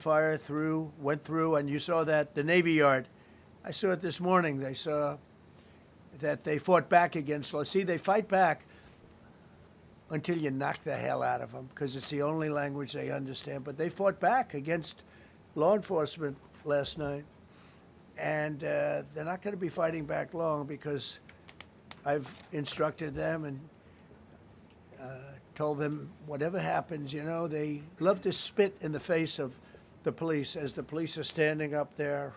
fire through, went through, and you saw that the Navy Yard. I saw it this morning. They saw that they fought back against law. See, they fight back until you knock the hell out of them because it's the only language they understand. But they fought back against law enforcement last night, and they're not going to be fighting back long because I've instructed them and told them whatever happens, they love to spit in the face of the police as the police are standing up there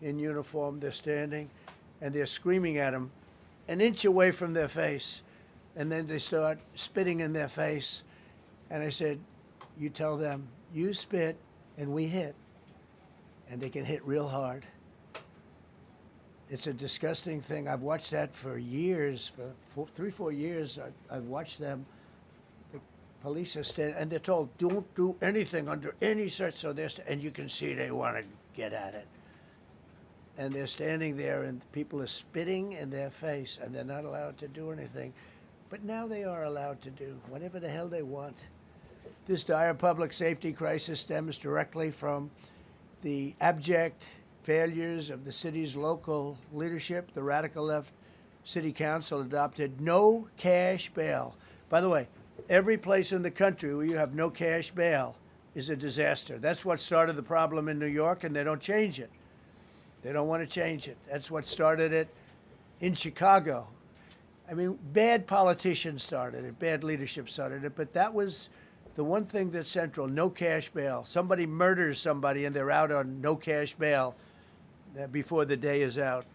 in uniform. They're standing and they're screaming at them an inch away from their face. And then they start spitting in their face. And I said, you tell them, you spit and we hit. And they can hit real hard. It's a disgusting thing. I've watched that for years, for 3-4 years. I've watched them. The police are standing, and they're told, don't do anything under any search. So and you can see they want to get at it. And they're standing there, and people are spitting in their face, and they're not allowed to do anything. But now they are allowed to do whatever the hell they want. This dire public safety crisis stems directly from the abject failures of the city's local leadership. The radical left city council adopted no cash bail. By the way, every place in the country where you have no cash bail is a disaster. That's what started the problem in New York, and they don't change it. They don't want to change it. That's what started it in Chicago. I mean, bad politicians started it, bad leadership started it, but that was the one thing that's central, no cash bail. Somebody murders somebody and they're out on no cash bail before the day is out.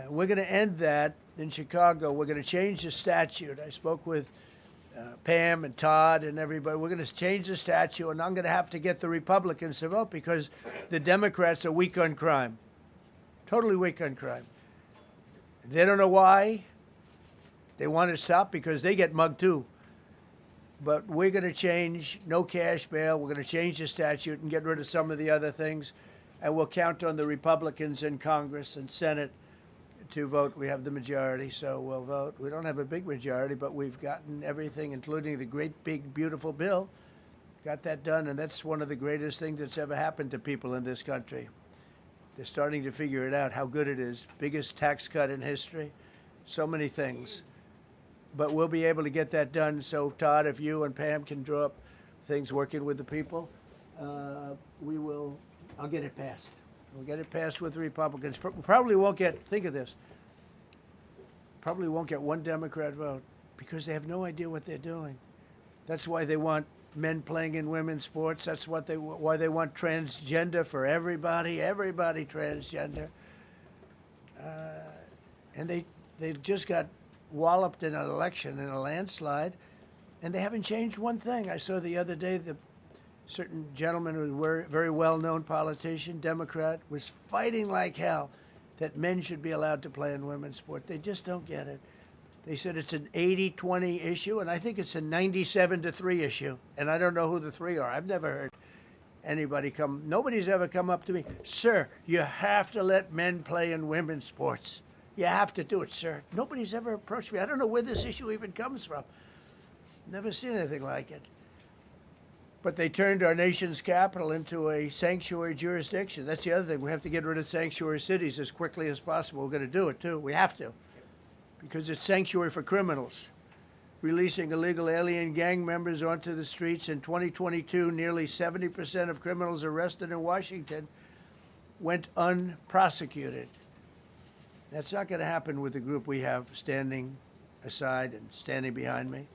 We're going to end that in Chicago. We're going to change the statute. I spoke with Pam and Todd and everybody. We're going to change the statute, and I'm going to have to get the Republicans to vote because the Democrats are weak on crime, totally weak on crime. They don't know why. They want to stop because they get mugged too. But we're going to change no cash bail. We're going to change the statute and get rid of some of the other things. And we'll count on the Republicans in Congress and Senate to vote. We have the majority, so we'll vote. We don't have a big majority, but we've gotten everything, including the great, big, beautiful bill. Got that done, and that's one of the greatest things that's ever happened to people in this country. They're starting to figure it out, how good it is. Biggest tax cut in history. So many things. But we'll be able to get that done. So, Todd, if you and Pam can draw up things working with the people, we will. I'll get it passed. We'll get it passed with the Republicans. Probably won't get, think of this, probably won't get one Democrat vote because they have no idea what they're doing. That's why they want men playing in women's sports. That's why they want transgender for everybody transgender. And they just got walloped in an election, in a landslide, and they haven't changed one thing. I saw the other day the certain gentleman who was a very well-known politician, Democrat, was fighting like hell that men should be allowed to play in women's sport. They just don't get it. They said it's an 80-20 issue, and I think it's a 97-3 issue. And I don't know who the three are. I've never heard anybody nobody's ever come up to me, sir, you have to let men play in women's sports. You have to do it, sir. Nobody's ever approached me. I don't know where this issue even comes from. Never seen anything like it. But they turned our nation's capital into a sanctuary jurisdiction. That's the other thing. We have to get rid of sanctuary cities as quickly as possible. We're going to do it, too. We have to. Because it's sanctuary for criminals. Releasing illegal alien gang members onto the streets in 2022, nearly 70% of criminals arrested in Washington went unprosecuted. That's not going to happen with the group we have standing aside and standing behind me.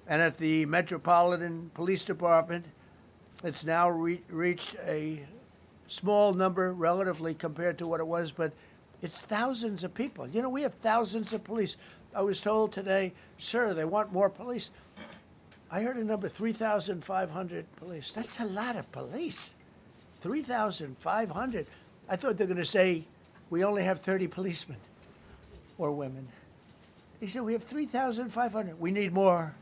And at the Metropolitan Police Department, it's now reached a small number relatively compared to what it was, but it's thousands of people. You know, we have thousands of police. I was told today, sir, they want more police. I heard a number, 3,500 police. That's a lot of police. 3,500. I thought they were going to say, we only have 30 policemen or women. They said, we have 3,500. We need more.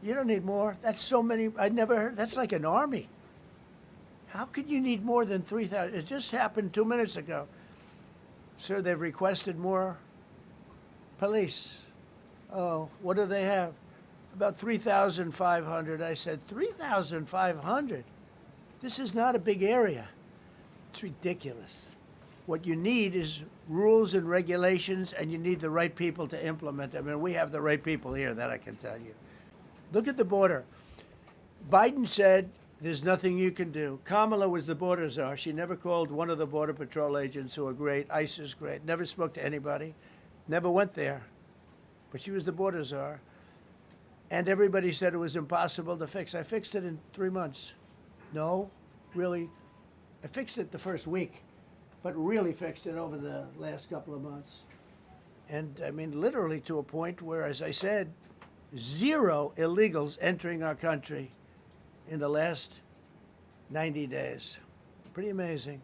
You don't need more. That's so many. I never heard. That's like an army. How could you need more than 3,000? It just happened 2 minutes ago. Sir, they've requested more police. Oh, what do they have? About 3,500. I said, 3,500? This is not a big area. It's ridiculous. What you need is rules and regulations, and you need the right people to implement them. And we have the right people here, that I can tell you. Look at the border. Biden said there's nothing you can do. Kamala was the border czar. She never called one of the Border Patrol agents who are great. ICE is great. Never spoke to anybody. Never went there. But she was the border czar. And everybody said it was impossible to fix. I fixed it in 3 months. No, really. I fixed it the first week, but really fixed it over the last couple of months. And I mean, literally to a point where, as I said, 0 illegals entering our country in the last 90 days. Pretty amazing.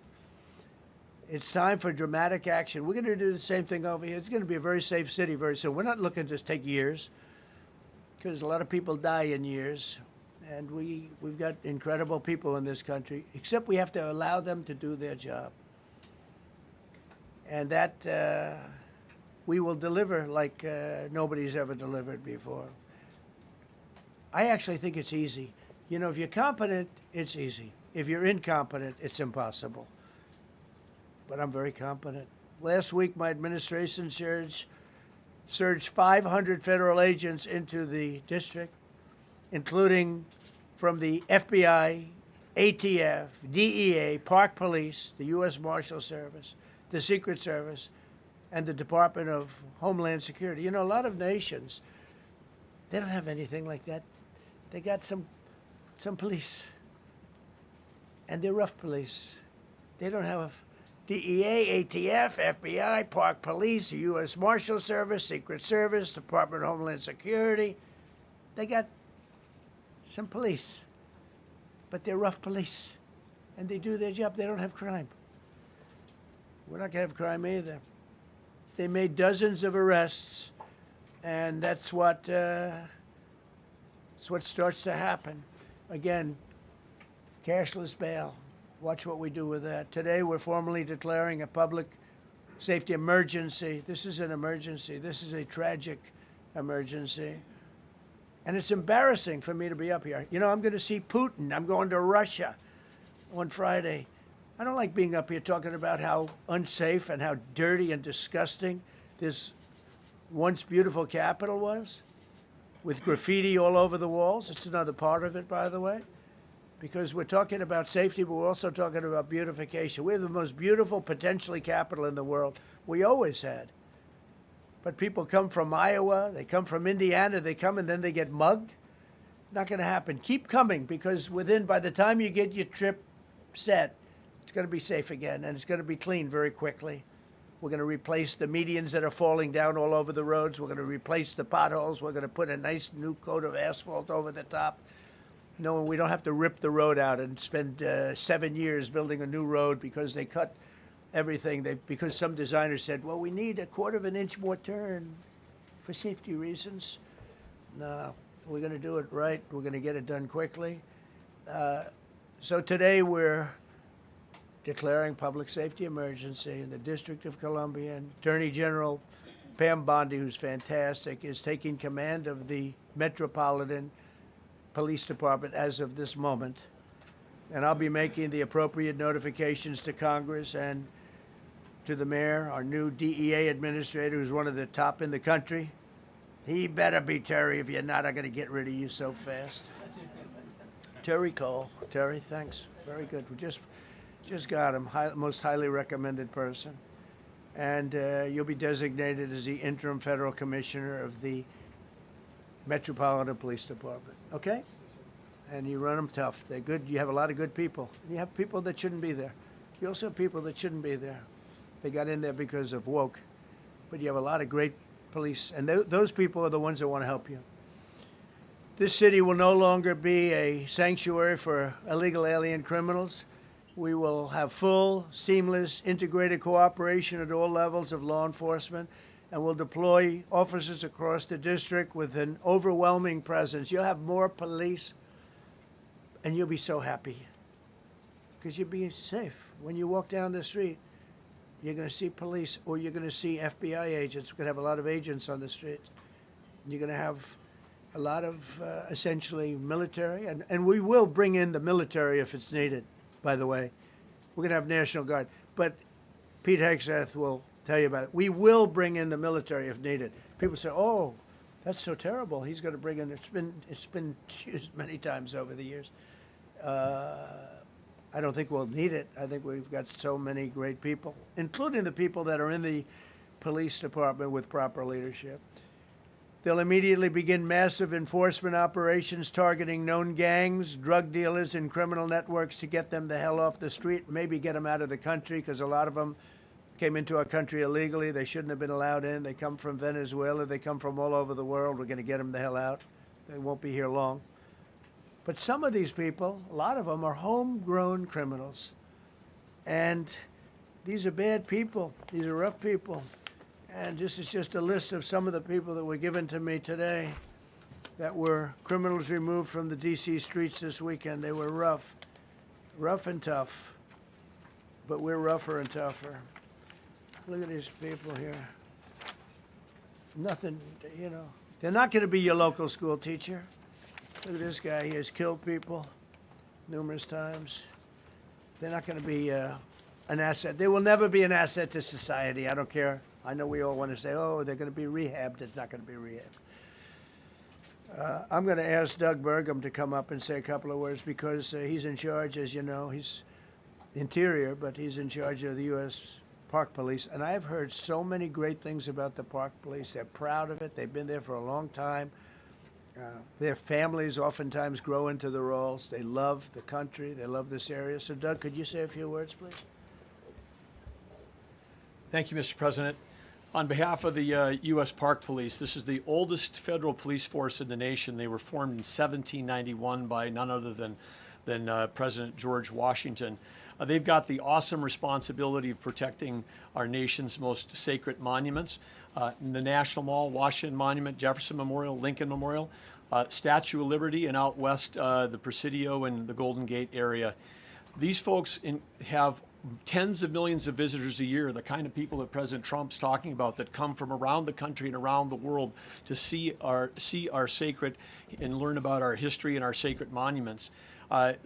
It's time for dramatic action. We're going to do the same thing over here. It's going to be a very safe city very soon. We're not looking to just take years, because a lot of people die in years. And we've got incredible people in this country, except we have to allow them to do their job. And that we will deliver like nobody's ever delivered before. I actually think it's easy. You know, if you're competent, it's easy. If you're incompetent, it's impossible. But I'm very competent. Last week, my administration surged 500 federal agents into the district, including from the FBI, ATF, DEA, Park Police, the U.S. Marshal Service, the Secret Service, and the Department of Homeland Security. You know, a lot of nations, they don't have anything like that. They got some police, and they're rough police. They don't have DEA, ATF, FBI, Park Police, the U.S. Marshal Service, Secret Service, Department of Homeland Security. They got some police, but they're rough police, and they do their job. They don't have crime. We're not going to have crime either. They made dozens of arrests, and that's what starts to happen. Again, cashless bail. Watch what we do with that. Today, we're formally declaring a public safety emergency. This is an emergency. This is a tragic emergency. And it's embarrassing for me to be up here. You know, I'm going to see Putin. I'm going to Russia on Friday. I don't like being up here talking about how unsafe and how dirty and disgusting this once beautiful capital was, with graffiti all over the walls. It's another part of it, by the way, because we're talking about safety, but we're also talking about beautification. We have the most beautiful, potentially, capital in the world. We always had. But people come from Iowa, they come from Indiana, they come and then they get mugged. Not going to happen. Keep coming, because by the time you get your trip set, it's going to be safe again, and it's going to be clean very quickly. We're going to replace the medians that are falling down all over the roads. We're going to replace the potholes. We're going to put a nice new coat of asphalt over the top. No, we don't have to rip the road out and spend 7 years building a new road because they cut everything. Because some designers said, well, we need a 1/4 of an inch more turn for safety reasons. No, we're going to do it right. We're going to get it done quickly. So today we're declaring public safety emergency in the District of Columbia, and Attorney General Pam Bondi, who's fantastic, is taking command of the Metropolitan Police Department as of this moment. And I'll be making the appropriate notifications to Congress and to the mayor, our new DEA administrator, who's one of the top in the country. He better be Terry. If you're not, I'm going to get rid of you so fast. Terry Cole. Terry, thanks. Very good. We just got him. Most highly recommended person. And you'll be designated as the interim federal commissioner of the Metropolitan Police Department. Okay? And you run them tough. They're good. You have a lot of good people. You have people that shouldn't be there. You also have people that shouldn't be there. They got in there because of woke. But you have a lot of great police. And those people are the ones that want to help you. This city will no longer be a sanctuary for illegal alien criminals. We will have full, seamless, integrated cooperation at all levels of law enforcement, and we'll deploy officers across the district with an overwhelming presence. You'll have more police, and you'll be so happy because you'll be safe. When you walk down the street, you're going to see police, or you're going to see FBI agents. We're going to have a lot of agents on the street. You're going to have a lot of essentially military, and we will bring in the military if it's needed, by the way. We're going to have National Guard. But Pete Hegseth will tell you about it. We will bring in the military if needed. People say, oh, that's so terrible. He's going to bring in, it's been used many times over the years. I don't think we'll need it. I think we've got so many great people, including the people that are in the police department with proper leadership. They'll immediately begin massive enforcement operations targeting known gangs, drug dealers, and criminal networks to get them the hell off the street, maybe get them out of the country, because a lot of them came into our country illegally. They shouldn't have been allowed in. They come from Venezuela. They come from all over the world. We're going to get them the hell out. They won't be here long. But some of these people, a lot of them, are homegrown criminals. And these are bad people. These are rough people. And this is just a list of some of the people that were given to me today that were criminals removed from the D.C. streets this weekend. They were rough and tough. But we're rougher and tougher. Look at these people here. Nothing, you know. They're not going to be your local school teacher. Look at this guy. He has killed people numerous times. They're not going to be an asset. They will never be an asset to society. I don't care. I know we all want to say, oh, they're going to be rehabbed. It's not going to be rehabbed. I'm going to ask Doug Burgum to come up and say a couple of words because he's in charge, as you know. He's Interior, but he's in charge of the U.S. Park Police. And I've heard so many great things about the Park Police. They're proud of it. They've been there for a long time. Their families oftentimes grow into the roles. They love the country. They love this area. So, Doug, could you say a few words, please? Thank you, Mr. President. On behalf of the U.S. Park Police, this is the oldest federal police force in the nation. They were formed in 1791 by none other than President George Washington. They've got the awesome responsibility of protecting our nation's most sacred monuments. The National Mall, Washington Monument, Jefferson Memorial, Lincoln Memorial, Statue of Liberty, and out west, the Presidio and the Golden Gate area. These folks have tens of millions of visitors a year, the kind of people that President Trump's talking about that come from around the country and around the world to see our sacred and learn about our history and our sacred monuments.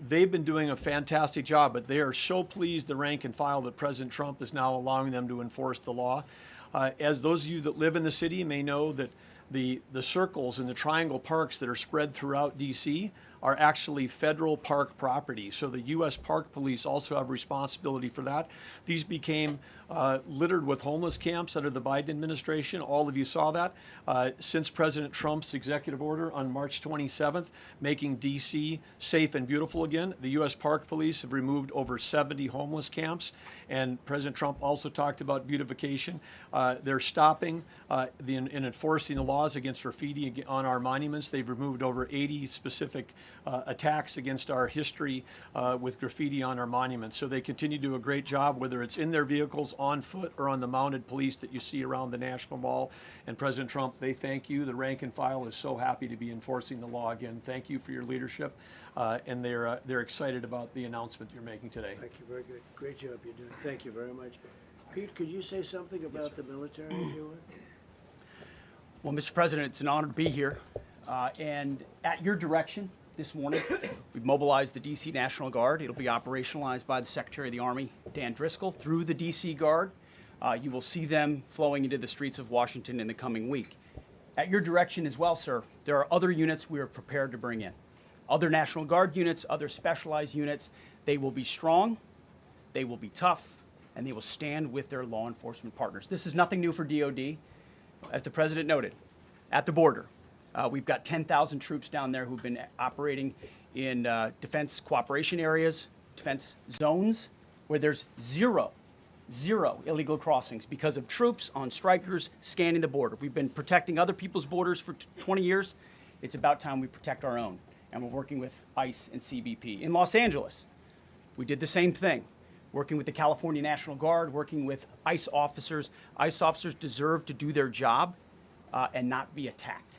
They've been doing a fantastic job, but they are so pleased, the rank and file, that President Trump is now allowing them to enforce the law. As those of you that live in the city may know, that the circles and the triangle parks that are spread throughout D.C. are actually federal park property. So the U.S. Park Police also have responsibility for that. These became littered with homeless camps under the Biden administration. All of you saw that. Since President Trump's executive order on March 27th, making D.C. safe and beautiful again, the U.S. Park Police have removed over 70 homeless camps. And President Trump also talked about beautification. They're stopping and enforcing the laws against graffiti on our monuments. They've removed over 80 specific attacks against our history with graffiti on our monuments. So they continue to do a great job, whether it's in their vehicles, on foot, or on the mounted police that you see around the National Mall. And President Trump, they thank you. The rank and file is so happy to be enforcing the law again. Thank you for your leadership. And they're excited about the announcement you're making today. Thank you. Very good. Great job you're doing. Thank you very much. Pete, could you say something about the military, if you would? Well, Mr. President, it's an honor to be here. And at your direction this morning, we've mobilized the D.C. National Guard. It'll be operationalized by the Secretary of the Army, Dan Driscoll, through the D.C. Guard. You will see them flowing into the streets of Washington in the coming week. At your direction as well, sir, there are other units we are prepared to bring in. Other National Guard units, other specialized units. They will be strong, they will be tough, and they will stand with their law enforcement partners. This is nothing new for DOD. As the President noted, at the border, we've got 10,000 troops down there who've been operating in defense cooperation areas, defense zones, where there's zero illegal crossings because of troops on strikers scanning the border. We've been protecting other people's borders for 20 years. It's about time we protect our own. And we're working with ICE and CBP. In Los Angeles, we did the same thing, working with the California National Guard, working with ICE officers. ICE officers deserve to do their job and not be attacked.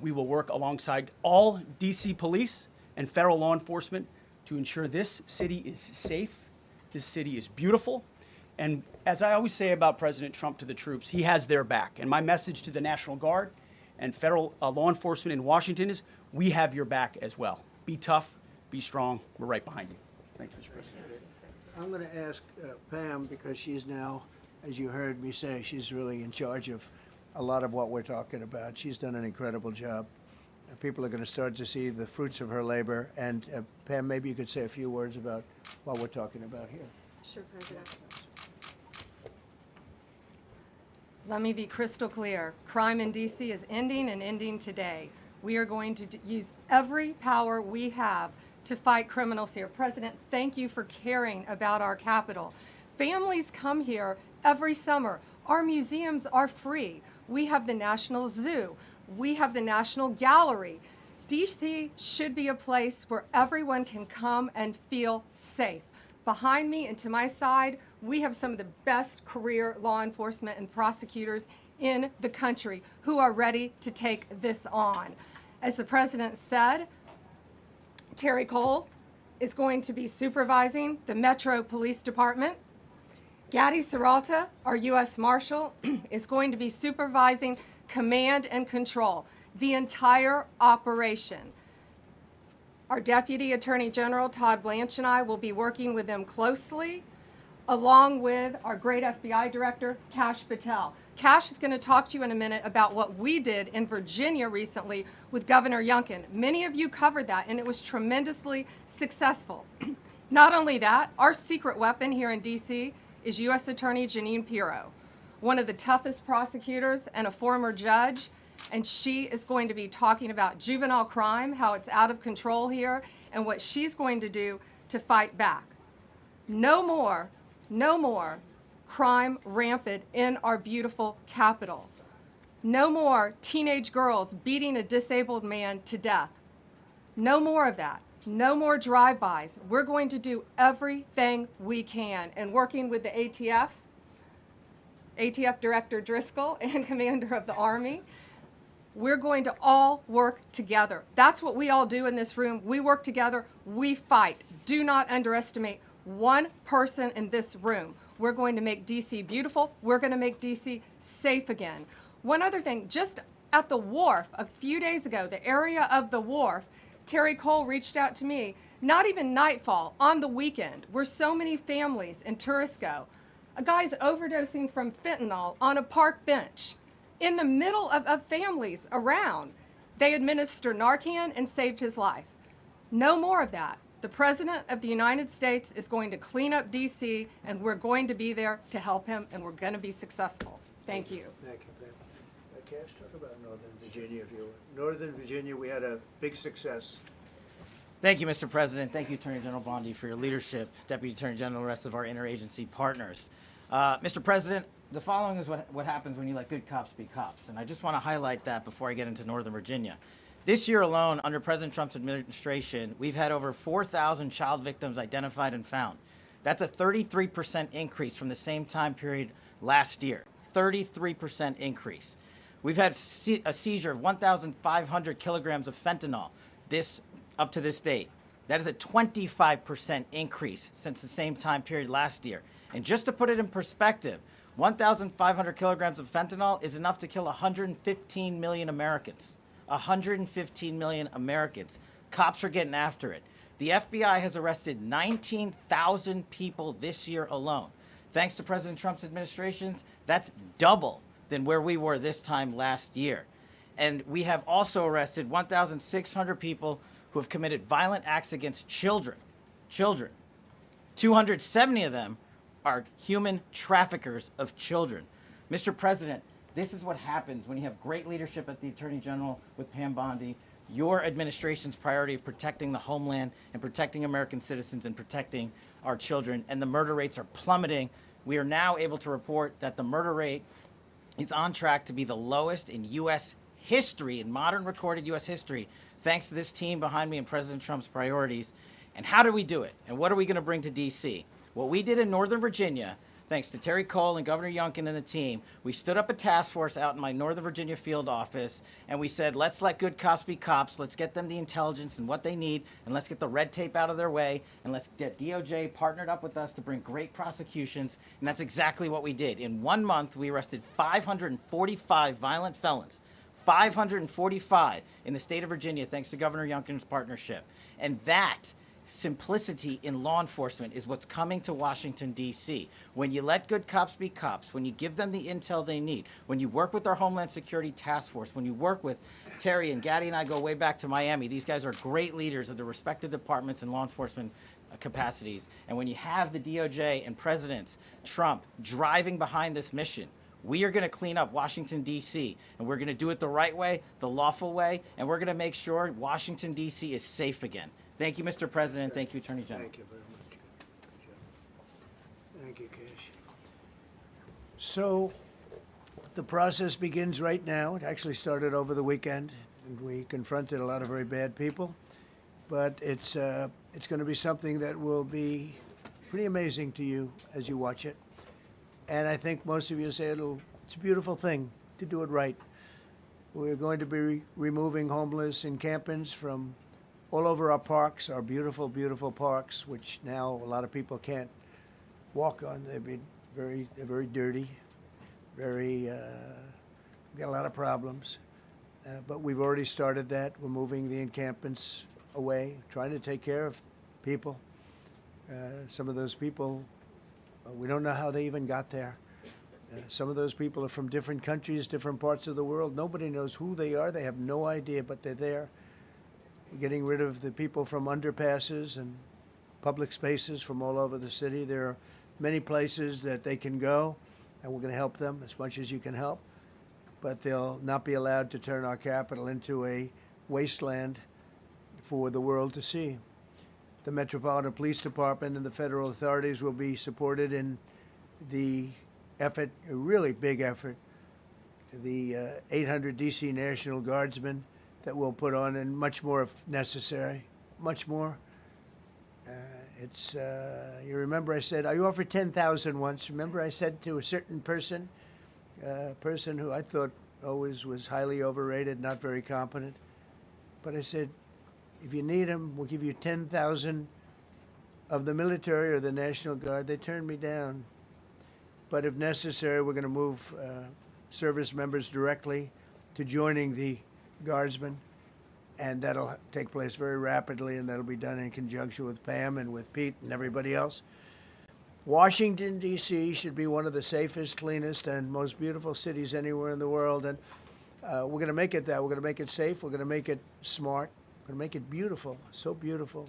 We will work alongside all D.C. police and federal law enforcement to ensure this city is safe, this city is beautiful. And as I always say about President Trump to the troops, he has their back. And my message to the National Guard and federal law enforcement in Washington is we have your back as well. Be tough, be strong. We're right behind you. Thank you, Mr. President. I'm going to ask Pam, because she's now, as you heard me say, she's really in charge of a lot of what we're talking about. She's done an incredible job. People are going to start to see the fruits of her labor. And Pam, maybe you could say a few words about what we're talking about here. Sure, President. Let me be crystal clear. Crime in D.C. is ending and ending today. We are going to use every power we have to fight criminals here. President, thank you for caring about our capital. Families come here every summer. Our museums are free. We have the National Zoo. We have the National Gallery. D.C. should be a place where everyone can come and feel safe. Behind me and to my side, we have some of the best career law enforcement and prosecutors in the country who are ready to take this on. As the President said, Terry Cole is going to be supervising the Metro Police Department. Gaddy Serralta, our U.S. Marshal, is going to be supervising command and control, the entire operation. Our Deputy Attorney General, Todd Blanche, and I will be working with them closely, along with our great FBI Director, Kash Patel. Kash is going to talk to you in a minute about what we did in Virginia recently with Governor Youngkin. Many of you covered that, and it was tremendously successful. Not only that, our secret weapon here in D.C. is U.S. Attorney Jeanine Pirro, one of the toughest prosecutors and a former judge, and she is going to be talking about juvenile crime, how it's out of control here, and what she's going to do to fight back. No more crime rampant in our beautiful capital. No more teenage girls beating a disabled man to death. No more of that. No more drive-bys. We're going to do everything we can. And working with the ATF Director Driscoll and Commander of the Army, we're going to all work together. That's what we all do in this room. We work together, we fight. Do not underestimate one person in this room. We're going to make D.C. beautiful. We're going to make D.C. safe again. One other thing, just at the wharf a few days ago, the area of the wharf, Terry Cole reached out to me, not even nightfall, on the weekend, where so many families and tourists go. A guy's overdosing from fentanyl on a park bench. In the middle of families around, they administer Narcan and saved his life. No more of that. The President of the United States is going to clean up D.C., and we're going to be there to help him, and we're going to be successful. Thank you. Thank you, Pam. Cash, talk about Northern Virginia, if you will. Northern Virginia, we had a big success. Thank you, Mr. President. Thank you, Attorney General Bondi, for your leadership, Deputy Attorney General, and the rest of our interagency partners. Mr. President, the following is what happens when you let good cops be cops, and I just want to highlight that before I get into Northern Virginia. This year alone, under President Trump's administration, we've had over 4,000 child victims identified and found. That's a 33% increase from the same time period last year. 33% increase. We've had a seizure of 1,500 kilograms of fentanyl up to this date. That is a 25% increase since the same time period last year. And just to put it in perspective, 1,500 kilograms of fentanyl is enough to kill 115 million Americans. 115 million Americans. Cops are getting after it. The FBI has arrested 19,000 people this year alone. Thanks to President Trump's administrations, that's double than where we were this time last year. And we have also arrested 1,600 people who have committed violent acts against children. 270 of them are human traffickers of children. Mr. President, this is what happens when you have great leadership at the Attorney General with Pam Bondi, your administration's priority of protecting the homeland and protecting American citizens and protecting our children, and the murder rates are plummeting. We are now able to report that the murder rate is on track to be the lowest in U.S. history, in modern recorded U.S. history, thanks to this team behind me and President Trump's priorities. And how do we do it? And what are we going to bring to D.C.? What we did in Northern Virginia, thanks to Terry Cole and Governor Youngkin and the team, we stood up a task force out in my Northern Virginia field office, and we said, let's let good cops be cops, let's get them the intelligence and what they need, and let's get the red tape out of their way, and let's get DOJ partnered up with us to bring great prosecutions, and that's exactly what we did. In 1 month, we arrested 545 violent felons. 545 in the state of Virginia, thanks to Governor Youngkin's partnership. And that simplicity in law enforcement is what's coming to Washington, D.C. When you let good cops be cops, when you give them the intel they need, when you work with our Homeland Security Task Force, when you work with Terry and Gaddy and I go way back to Miami. These guys are great leaders of the respective departments and law enforcement capacities. And when you have the DOJ and President Trump driving behind this mission, we are going to clean up Washington, D.C., and we're going to do it the right way, the lawful way, and we're going to make sure Washington, D.C. is safe again. Thank you, Mr. President. Thank you, Attorney General. Thank you very much. Thank you, Cash. So the process begins right now. It actually started over the weekend, and we confronted a lot of very bad people. But it's going to be something that will be pretty amazing to you as you watch it. And I think most of you say it's a beautiful thing to do it right. We're going to be removing homeless encampments from all over our parks, our beautiful, beautiful parks, which now a lot of people can't walk on. They're very dirty, we got a lot of problems. But we've already started that. We're moving the encampments away, trying to take care of people. Some of those people, we don't know how they even got there. Some of those people are from different countries, different parts of the world. Nobody knows who they are. They have no idea, but they're there. We're getting rid of the people from underpasses and public spaces from all over the city. There are many places that they can go, and we're going to help them as much as you can help. But they'll not be allowed to turn our capital into a wasteland for the world to see. The Metropolitan Police Department and the federal authorities will be supported in the effort, a really big effort, the 800 D.C. National Guardsmen that we'll put on, and much more if necessary, much more. You remember I said, I offered 10,000 once. Remember I said to a certain person, person who I thought always was highly overrated, not very competent, but I said, if you need them, we'll give you 10,000 of the military or the National Guard. They turned me down. But if necessary, we're going to move service members directly to joining the Guardsmen, and that'll take place very rapidly, and that'll be done in conjunction with Pam and with Pete and everybody else. Washington, D.C. should be one of the safest, cleanest, and most beautiful cities anywhere in the world, and we're going to make it that. We're going to make it safe. We're going to make it smart. We're going to make it beautiful, so beautiful.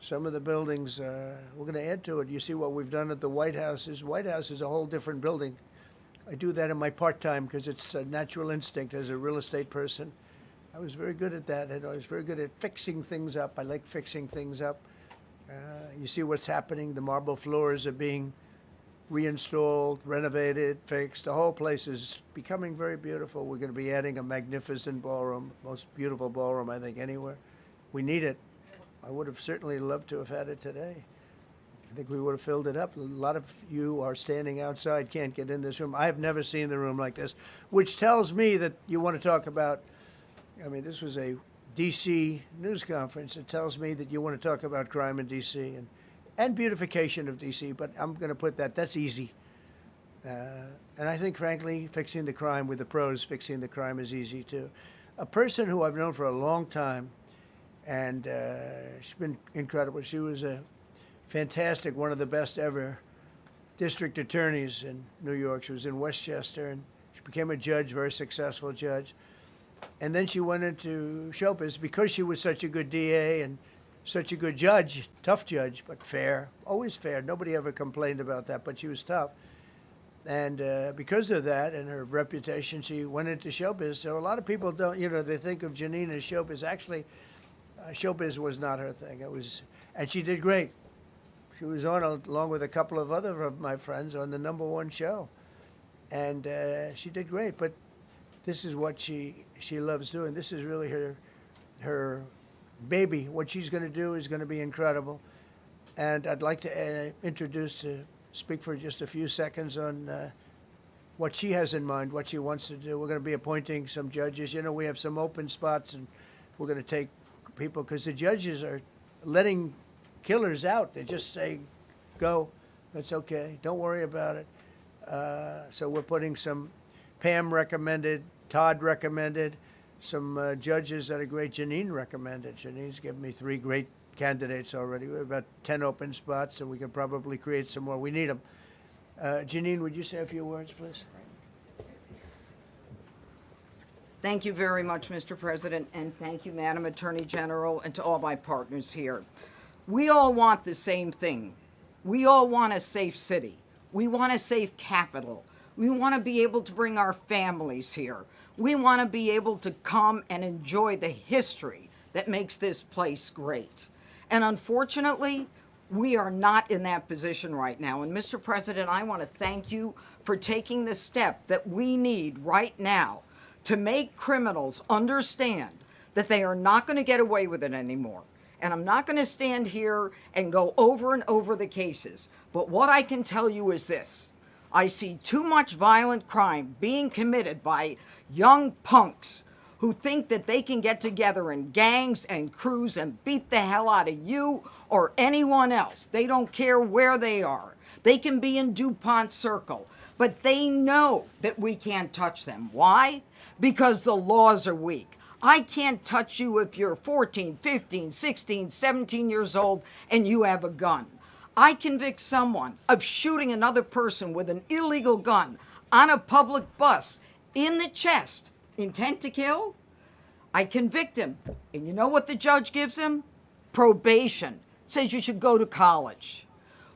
Some of the buildings, we're going to add to it. You see what we've done at the White House. White House is a whole different building. I do that in my part-time because it's a natural instinct as a real estate person. I was very good at that, and I was very good at fixing things up. I like fixing things up. You see what's happening. The marble floors are being reinstalled, renovated, fixed. The whole place is becoming very beautiful. We're going to be adding a magnificent ballroom, most beautiful ballroom, I think, anywhere. We need it. I would have certainly loved to have had it today. I think we would have filled it up. A lot of you are standing outside, can't get in this room. I have never seen the room like this, which tells me that you want to talk about, I mean, this was a D.C. news conference. It tells me that you want to talk about crime in D.C. and beautification of D.C., but I'm going to put that's easy. And I think, frankly, fixing the crime with the pros, fixing the crime is easy, too. A person who I've known for a long time, and she's been incredible. She was a fantastic, one of the best ever district attorneys in New York. She was in Westchester, and she became a judge, very successful judge. And then she went into show business because she was such a good DA and such a good judge, tough judge, but fair, always fair. Nobody ever complained about that, but she was tough. And because of that and her reputation, she went into showbiz. So a lot of people don't, they think of Jeanine as showbiz. Actually, showbiz was not her thing. And she did great. She was on, along with a couple of other of my friends, on the #1 show. And she did great. But this is what she loves doing. This is really her baby. What she's going to do is going to be incredible. And I'd like to speak for just a few seconds on what she has in mind, what she wants to do. We're going to be appointing some judges. We have some open spots, and we're going to take people, because the judges are letting killers out. They just say, go, that's okay, don't worry about it. So we're putting some Pam recommended Todd recommended, some judges that are great. Janine recommended. Janine's given me 3 great candidates already. We have about 10 open spots, and we can probably create some more. We need them. Janine, would you say a few words, please? Thank you very much, Mr. President, and thank you, Madam Attorney General, and to all my partners here. We all want the same thing. We all want a safe city. We want a safe capital. We want to be able to bring our families here. We want to be able to come and enjoy the history that makes this place great. And unfortunately, we are not in that position right now. And Mr. President, I want to thank you for taking the step that we need right now to make criminals understand that they are not going to get away with it anymore. And I'm not going to stand here and go over and over the cases. But what I can tell you is this. I see too much violent crime being committed by young punks who think that they can get together in gangs and crews and beat the hell out of you or anyone else. They don't care where they are. They can be in DuPont Circle, but they know that we can't touch them. Why? Because the laws are weak. I can't touch you if you're 14, 15, 16, 17 years old and you have a gun. I convict someone of shooting another person with an illegal gun on a public bus in the chest, intent to kill. I convict him. And you know what the judge gives him? Probation. Says you should go to college.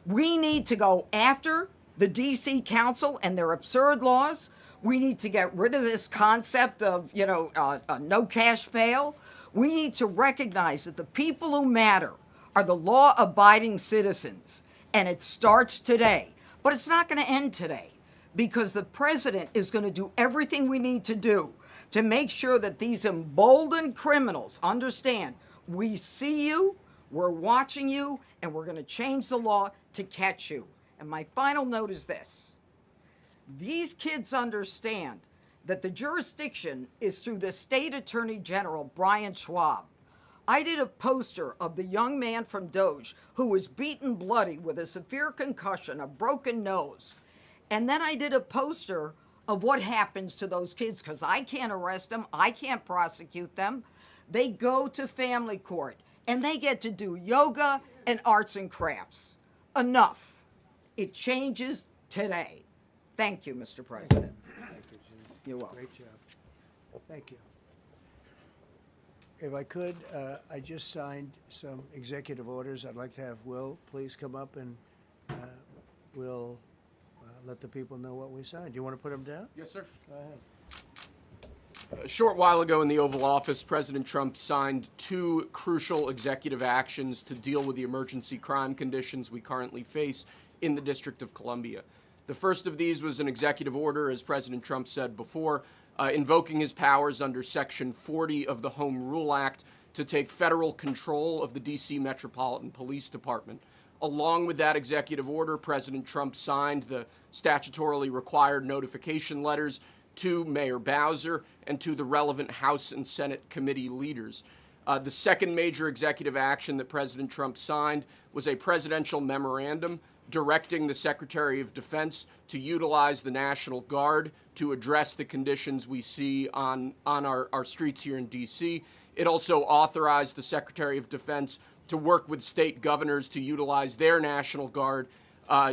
We need to go after the DC Council and their absurd laws. We need to get rid of this concept of, no cash bail. We need to recognize that the people who matter are the law-abiding citizens, and it starts today. But it's not going to end today, because the president is going to do everything we need to do to make sure that these emboldened criminals understand we see you, we're watching you, and we're going to change the law to catch you. And my final note is this. These kids understand that the jurisdiction is through the State Attorney General, Brian Schwab. I did a poster of the young man from Doge who was beaten bloody with a severe concussion, a broken nose. And then I did a poster of what happens to those kids, because I can't arrest them, I can't prosecute them. They go to family court and they get to do yoga and arts and crafts. Enough. It changes today. Thank you, Mr. President. Thank you, Janine. You're welcome. Great job. Thank you. If I could, I just signed some executive orders. I'd like to have Will please come up and we'll let the people know what we signed. Do you want to put them down? Yes, sir. Go ahead. A short while ago in the Oval Office, President Trump signed 2 crucial executive actions to deal with the emergency crime conditions we currently face in the District of Columbia. The first of these was an executive order, as President Trump said before, invoking his powers under Section 40 of the Home Rule Act to take federal control of the D.C. Metropolitan Police Department. Along with that executive order, President Trump signed the statutorily required notification letters to Mayor Bowser and to the relevant House and Senate committee leaders. The second major executive action that President Trump signed was a presidential memorandum directing the Secretary of Defense to utilize the National Guard to address the conditions we see on our streets here in D.C. It also authorized the Secretary of Defense to work with state governors to utilize their National Guard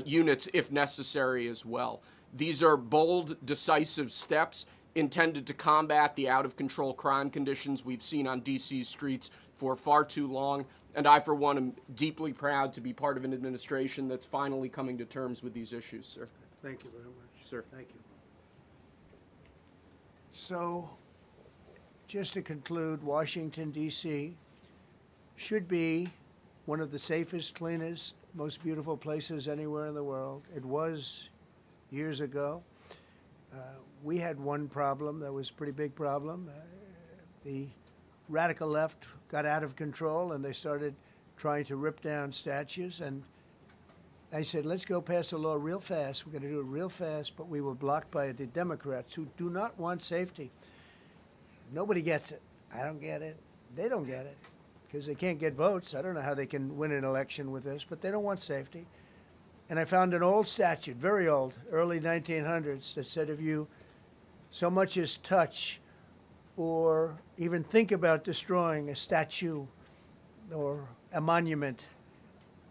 units if necessary as well. These are bold, decisive steps intended to combat the out-of-control crime conditions we've seen on D.C.'s streets for far too long. And I, for one, am deeply proud to be part of an administration that's finally coming to terms with these issues, sir. Thank you very much. Sir. Thank you. So, just to conclude, Washington, D.C. should be one of the safest, cleanest, most beautiful places anywhere in the world. It was years ago. We had one problem that was a pretty big problem. The radical left got out of control and they started trying to rip down statues. And I said, let's go pass a law real fast. We're going to do it real fast. But we were blocked by the Democrats who do not want safety. Nobody gets it. I don't get it. They don't get it because they can't get votes. I don't know how they can win an election with this, but they don't want safety. And I found an old statute, very old, early 1900s, that said if you so much as touch or even think about destroying a statue or a monument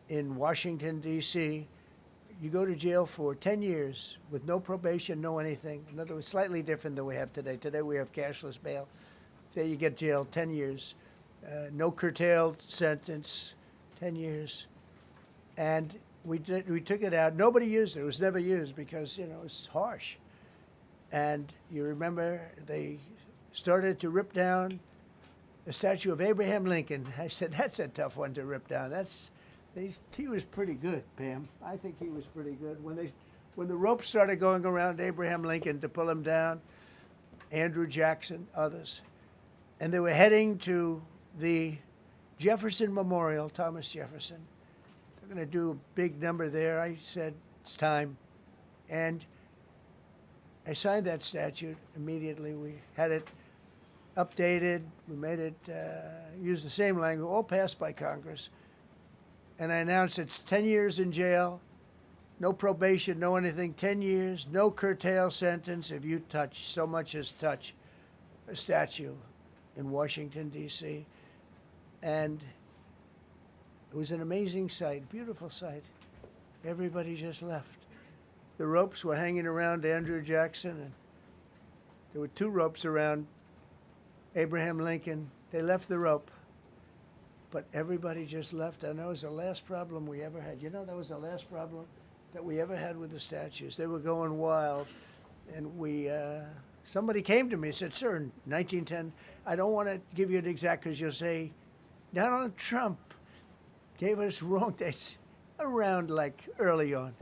in Washington, D.C., you go to jail for 10 years with no probation, no anything. In other words, slightly different than we have today. Today we have cashless bail. There you get jailed 10 years. No curtailed sentence, 10 years. And we took it out. Nobody used it. It was never used because, you know, it's harsh. And you remember they started to rip down the statue of Abraham Lincoln. I said, that's a tough one to rip down. He was pretty good, Pam. I think he was pretty good. When the ropes started going around Abraham Lincoln to pull him down, Andrew Jackson, others, and they were heading to the Jefferson Memorial, Thomas Jefferson. They're going to do a big number there. I said, it's time. And I signed that statute immediately. We had it updated. We made it use the same language, all passed by Congress. And I announced it's 10 years in jail, no probation, no anything, 10 years, no curtail sentence if you touch, so much as touch a statue in Washington, D.C. And it was an amazing sight, beautiful sight. Everybody just left. The ropes were hanging around Andrew Jackson, and there were 2 ropes around Abraham Lincoln. They left the rope, but everybody just left. And that was the last problem we ever had. You know, that was the last problem that we ever had with the statues. They were going wild, and somebody came to me and said, sir, in 1910, I don't want to give you an exact because you'll say, Donald Trump gave us wrong dates around like early on.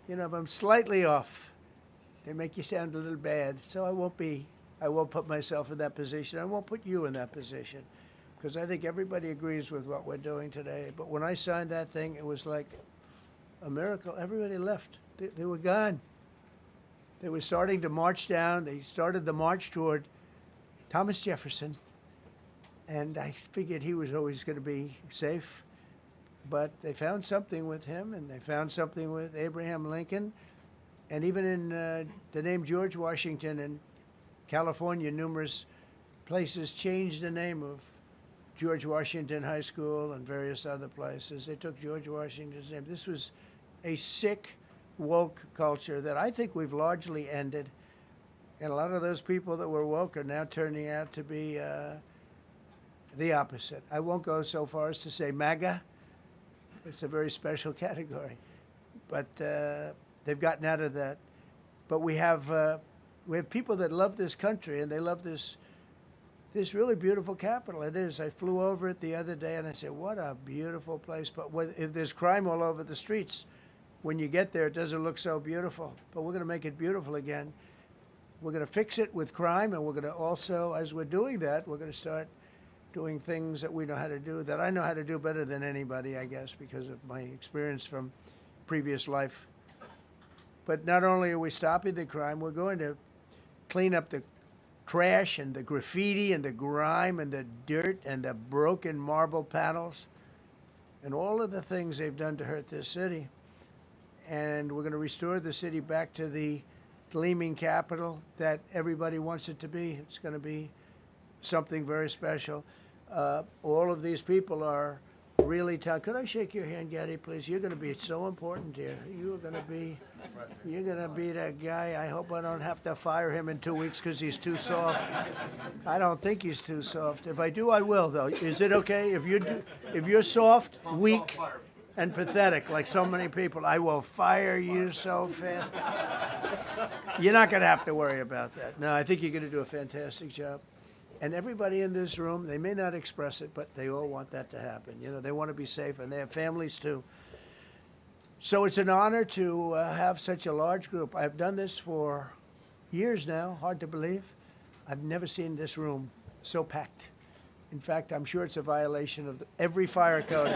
You know, if I'm slightly off, they make you sound a little bad. So I won't put myself in that position. I won't put you in that position because I think everybody agrees with what we're doing today. But when I signed that thing, it was like a miracle. Everybody left. They were gone. They were starting to march down. They started the march toward Thomas Jefferson. And I figured he was always going to be safe. But they found something with him, and they found something with Abraham Lincoln. And even in the name George Washington in California, numerous places changed the name of George Washington High School and various other places. They took George Washington's name. This was a sick, woke culture that I think we've largely ended. And a lot of those people that were woke are now turning out to be the opposite. I won't go so far as to say MAGA. It's a very special category. But they've gotten out of that. But we have people that love this country, and they love this really beautiful capital. It is. I flew over it the other day, and I said, what a beautiful place. But if there's crime all over the streets, when you get there, it doesn't look so beautiful. But we're going to make it beautiful again. We're going to fix it with crime, and we're going to also, as we're doing that, we're going to start doing things that we know how to do, that I know how to do better than anybody, I guess, because of my experience from previous life. But not only are we stopping the crime, we're going to clean up the trash and the graffiti and the grime and the dirt and the broken marble panels and all of the things they've done to hurt this city. And we're going to restore the city back to the gleaming capital that everybody wants it to be. It's going to be something very special. All of these people are really tough. Could I shake your hand, Gaddy, please? You're going to be so important here. You're going to be that guy. I hope I don't have to fire him in 2 weeks because he's too soft. I don't think he's too soft. If I do, I will, though. Is it okay? If you're soft, weak, and pathetic, like so many people, I will fire you so fast. You're not going to have to worry about that. No, I think you're going to do a fantastic job. And everybody in this room, they may not express it, but they all want that to happen. You know, they want to be safe, and they have families too. So it's an honor to have such a large group. I've done this for years now, hard to believe. I've never seen this room so packed. In fact, I'm sure it's a violation of every fire code.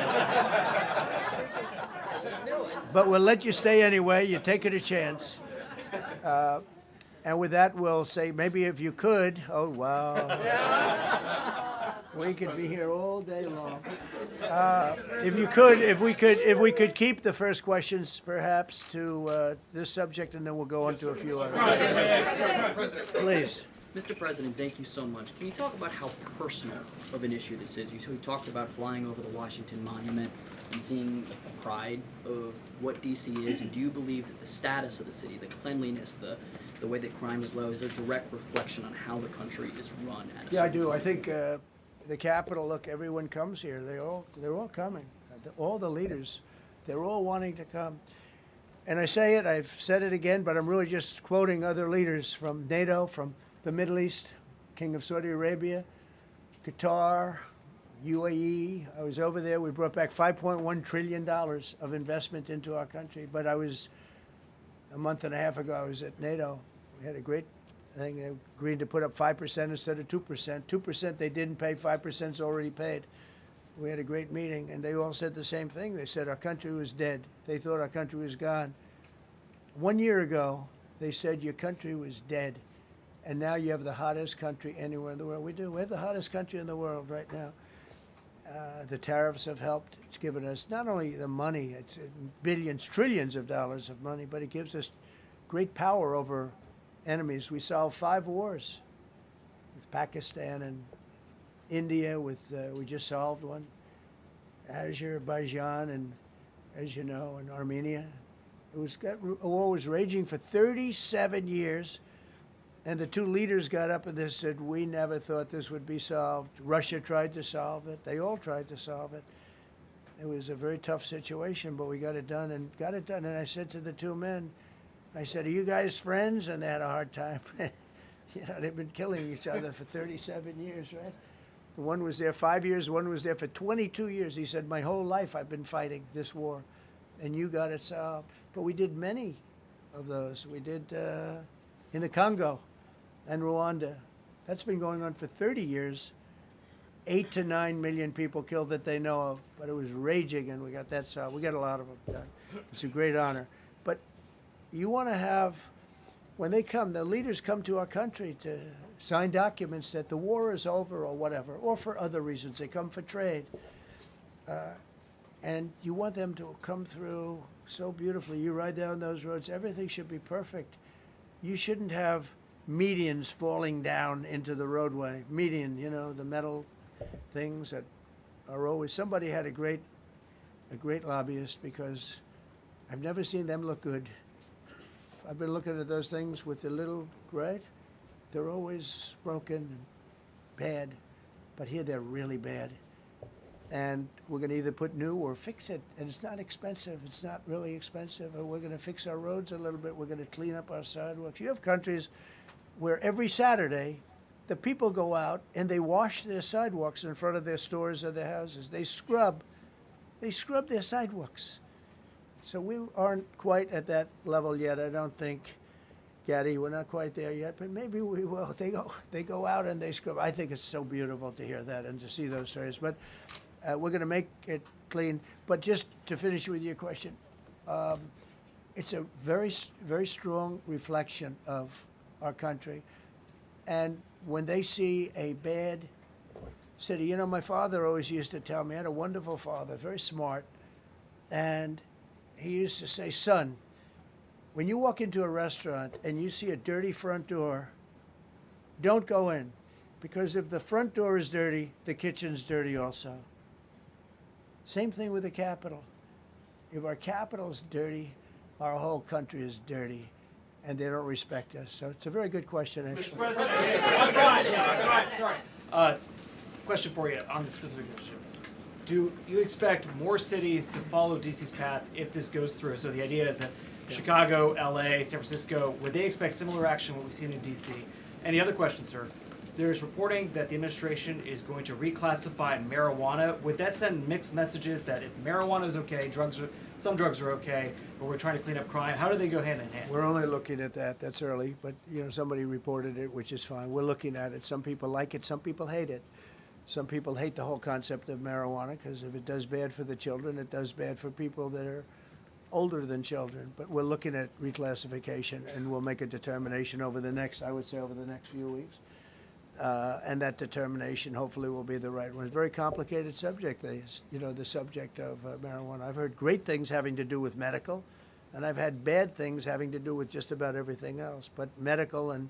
But we'll let you stay anyway. You're taking a chance. And with that, we'll say, maybe if you could, oh, wow. We could be here all day long. If we could keep the first questions perhaps to this subject, and then we'll go on to a few others. Please. Mr. President, thank you so much. Can you talk about how personal of an issue this is? You talked about flying over the Washington Monument and seeing the pride of what DC is, and do you believe that the status of the city, the cleanliness, the way that crime is low, is a direct reflection on how the country is run? Yeah, I do. I think the Capitol. Look, everyone comes here. They're all coming. All the leaders, they're all wanting to come. And I say it. I've said it again, but I'm really just quoting other leaders from NATO, from the Middle East, King of Saudi Arabia, Qatar, UAE. I was over there. We brought back $5.1 trillion of investment into our country. But a month and a half ago, I was at NATO. We had a great thing. They agreed to put up 5% instead of 2%. 2% they didn't pay, 5% is already paid. We had a great meeting, and they all said the same thing. They said our country was dead. They thought our country was gone. 1 year ago, they said your country was dead. And now you have the hottest country anywhere in the world. We do. We have the hottest country in the world right now. The tariffs have helped. It's given us not only the money, it's billions, trillions of dollars of money, but it gives us great power over enemies. We solved 5 wars with Pakistan and India. We just solved one. Azerbaijan and, as you know, and Armenia. A war was raging for 37 years. And the 2 leaders got up and they said, we never thought this would be solved. Russia tried to solve it. They all tried to solve it. It was a very tough situation, but we got it done. And I said to the 2 men, I said, are you guys friends? And they had a hard time. They've been killing each other for 37 years, right? One was there 5 years, one was there for 22 years. He said, my whole life I've been fighting this war, and you got it solved. But we did many of those. We did in the Congo and Rwanda. That's been going on for 30 years. 8 to 9 million people killed that they know of, but it was raging, and we got that solved. We got a lot of them done. It's a great honor. But you want to have, when they come, the leaders come to our country to sign documents that the war is over or whatever, or for other reasons. They come for trade. And you want them to come through so beautifully. You ride down those roads, everything should be perfect. You shouldn't have medians falling down into the roadway. Median, the metal things that are always, somebody had a great lobbyist, because I've never seen them look good. I've been looking at those things with the little, right? They're always broken and bad, but here they're really bad. And we're going to either put new or fix it, and it's not expensive. It's not really expensive. We're going to fix our roads a little bit. We're going to clean up our sidewalks. You have countries where every Saturday the people go out and they wash their sidewalks in front of their stores or their houses. They scrub their sidewalks. So we aren't quite at that level yet, I don't think, Gaddy. We're not quite there yet, but maybe we will. They go out and they scrub. I think it's so beautiful to hear that and to see those stories. But we're going to make it clean. But just to finish with your question, it's a very, very strong reflection of our country. And when they see a bad city, my father always used to tell me, I had a wonderful father, very smart, and he used to say, son, when you walk into a restaurant and you see a dirty front door, don't go in, because if the front door is dirty, the kitchen's dirty also. Same thing with the Capitol. If our Capitol's dirty, our whole country is dirty, and they don't respect us. So it's a very good question, actually. Mr. President, sorry. Question for you on the specific issue. Do you expect more cities to follow DC's path if this goes through? So the idea is that Chicago, LA, San Francisco, would they expect similar action what we've seen in DC? And the other question, sir, there's reporting that the administration is going to reclassify marijuana. Would that send mixed messages that if marijuana is okay, some drugs are okay, but we're trying to clean up crime? How do they go hand in hand? We're only looking at that. That's early, but somebody reported it, which is fine. We're looking at it. Some people like it. Some people hate it. Some people hate the whole concept of marijuana because if it does bad for the children, it does bad for people that are older than children. But we're looking at reclassification, and we'll make a determination over the next, I would say, over the next few weeks. and that determination hopefully will be the right one. It's a very complicated subject, the subject of marijuana. I've heard great things having to do with medical, and I've had bad things having to do with just about everything else. But medical and,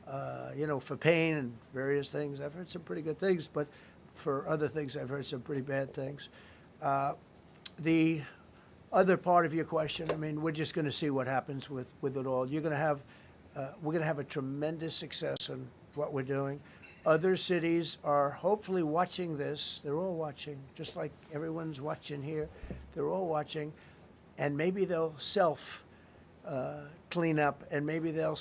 for pain and various things, I've heard some pretty good things, but for other things, I've heard some pretty bad things. The other part of your question, I mean, we're just going to see what happens with it all. We're going to have a tremendous success in what we're doing. Other cities are hopefully watching this. They're all watching, just like everyone's watching here. They're all watching, and maybe they'll clean up, and maybe they'll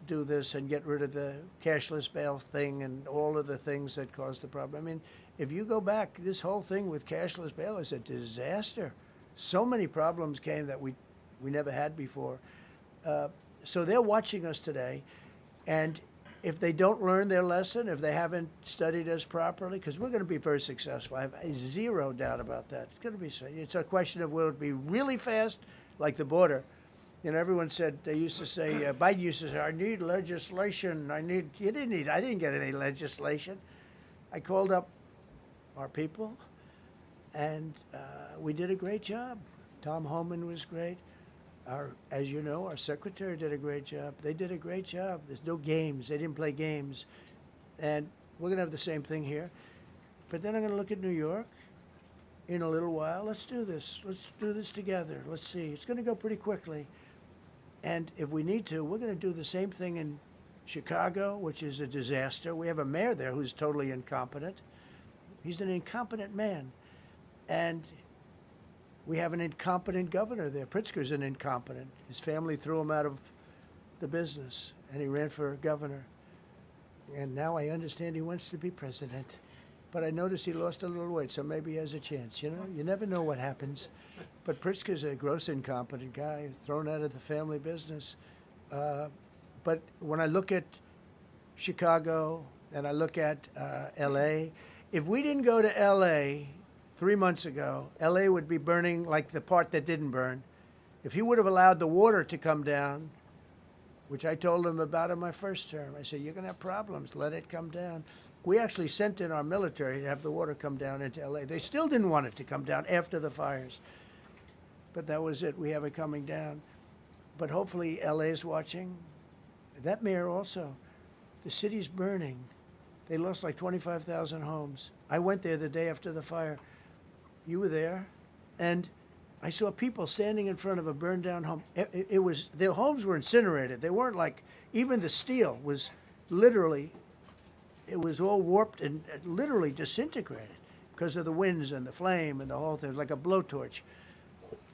do this and get rid of the cashless bail thing and all of the things that caused the problem. I mean, if you go back, this whole thing with cashless bail is a disaster. So many problems came that we never had before. So they're watching us today, and if they don't learn their lesson, if they haven't studied us properly, because we're going to be very successful. I have zero doubt about that. It's going to be. It's a question of will it be really fast, like the border. Everyone said, they used to say, Biden used to say, I need legislation. I didn't get any legislation. I called up our people, and we did a great job. Tom Homan was great. As you know, our secretary did a great job. They did a great job. There's no games. They didn't play games. And we're going to have the same thing here. But then I'm going to look at New York in a little while. Let's do this. Let's do this together. Let's see. It's going to go pretty quickly. And if we need to, we're going to do the same thing in Chicago, which is a disaster. We have a mayor there who's totally incompetent. He's an incompetent man. And we have an incompetent governor there. Pritzker's an incompetent. His family threw him out of the business, and he ran for governor. And now I understand he wants to be president. But I noticed he lost a little weight, so maybe he has a chance. You never know what happens. But Pritzker's a gross incompetent guy, thrown out of the family business. But when I look at Chicago and I look at L.A., if we didn't go to L.A. 3 months ago, L.A. would be burning like the part that didn't burn. If he would have allowed the water to come down, which I told him about in my first term, I said, you're going to have problems. Let it come down. We actually sent in our military to have the water come down into L.A. They still didn't want it to come down after the fires. But that was it. We have it coming down. But hopefully L.A. is watching. That mayor also. The city's burning. They lost like 25,000 homes. I went there the day after the fire. You were there. And I saw people standing in front of a burned down home. It was, their homes were incinerated. They weren't like, even the steel was literally, it was all warped and literally disintegrated because of the winds and the flame and the whole thing. It was like a blowtorch.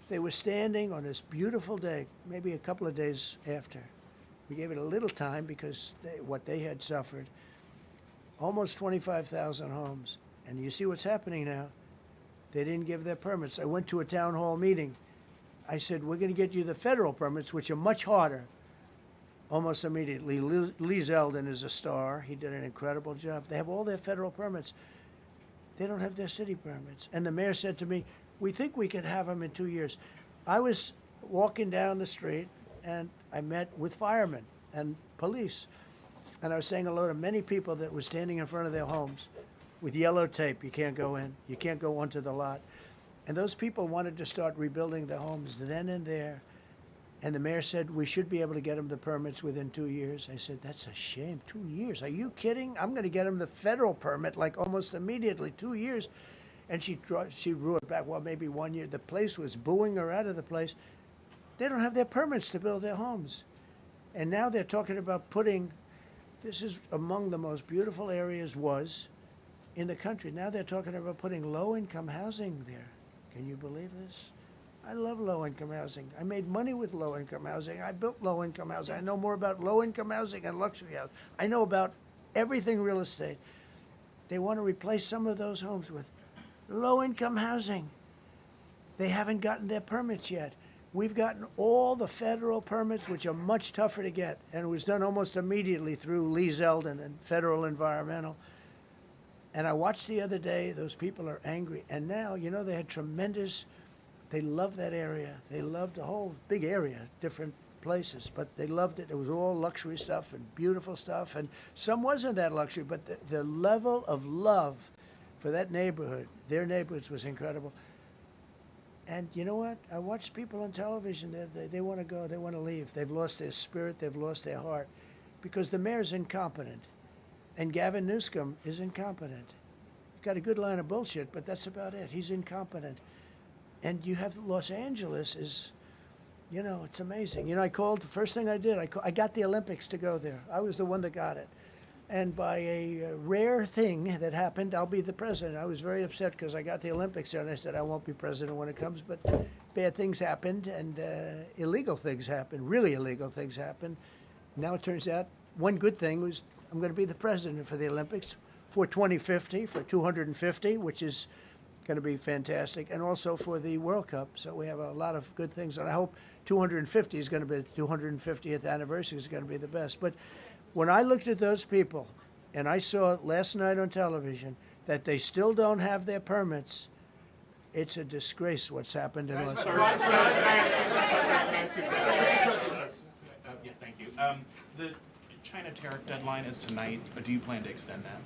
They were standing on this beautiful day, maybe a couple of days after. We gave it a little time because what they had suffered. Almost 25,000 homes. And you see what's happening now. They didn't give their permits. I went to a town hall meeting. I said, we're going to get you the federal permits, which are much harder. Almost immediately. Lee Zeldin is a star. He did an incredible job. They have all their federal permits. They don't have their city permits. And the mayor said to me, we think we could have them in 2 years. I was walking down the street, and I met with firemen and police. And I was saying hello to many people that were standing in front of their homes with yellow tape. You can't go in. You can't go onto the lot. And those people wanted to start rebuilding the homes then and there. And the mayor said, we should be able to get them the permits within 2 years. I said, that's a shame. 2 years? Are you kidding? I'm going to get them the federal permit like almost immediately. 2 years. And she drew it back. Well, maybe 1 year. The place was booing her out of the place. They don't have their permits to build their homes. And now they're talking about putting, this is among the most beautiful areas was in the country. Now they're talking about putting low-income housing there. Can you believe this? I love low-income housing. I made money with low-income housing. I built low-income housing. I know more about low-income housing and luxury housing. I know about everything real estate. They want to replace some of those homes with low-income housing. They haven't gotten their permits yet. We've gotten all the federal permits, which are much tougher to get, and it was done almost immediately through Lee Zeldin and Federal Environmental. And I watched the other day, those people are angry. And now, they had tremendous they loved that area. They loved the whole big area, different places, but they loved it. It was all luxury stuff and beautiful stuff, and some wasn't that luxury, but the level of love for that neighborhood, their neighborhoods, was incredible. And you know what? I watch people on television, they want to go, they want to leave. They've lost their spirit, they've lost their heart, because the mayor's incompetent, and Gavin Newsom is incompetent. He's got a good line of bullshit, but that's about it. He's incompetent. And you have Los Angeles is, you know, it's amazing. You know, I called, the first thing I did, I got the Olympics to go there. I was the one that got it. And by a rare thing that happened, I'll be the president. I was very upset because I got the Olympics there, and I said I won't be president when it comes, but bad things happened, and illegal things happened, really illegal things happened. Now it turns out one good thing was I'm going to be the president for the Olympics for 2050, for 250, which is going to be fantastic, and also for the World Cup. So we have a lot of good things, and I hope 250 is going to be, the 250th anniversary is going to be the best. But when I looked at those people, and I saw last night on television that they still don't have their permits, it's a disgrace what's happened in Los Angeles. Yeah, thank you. The China tariff deadline is tonight. Do you plan to extend that?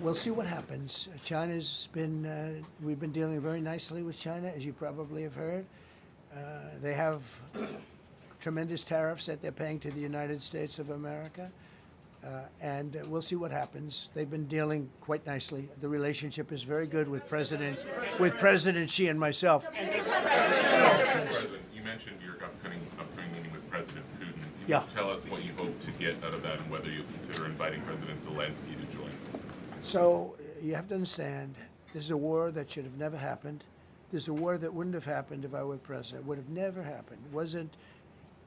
We'll see what happens. China's been, we've been dealing very nicely with China, as you probably have heard. They have tremendous tariffs that they're paying to the United States of America. And we'll see what happens. They've been dealing quite nicely. The relationship is very good with President Xi and myself. President, you mentioned your upcoming meeting with President Putin. Can you tell us what you hope to get out of that and whether you'll consider inviting President Zelensky to join? So you have to understand, this is a war that should have never happened. This is a war that wouldn't have happened if I were president. It would have never happened.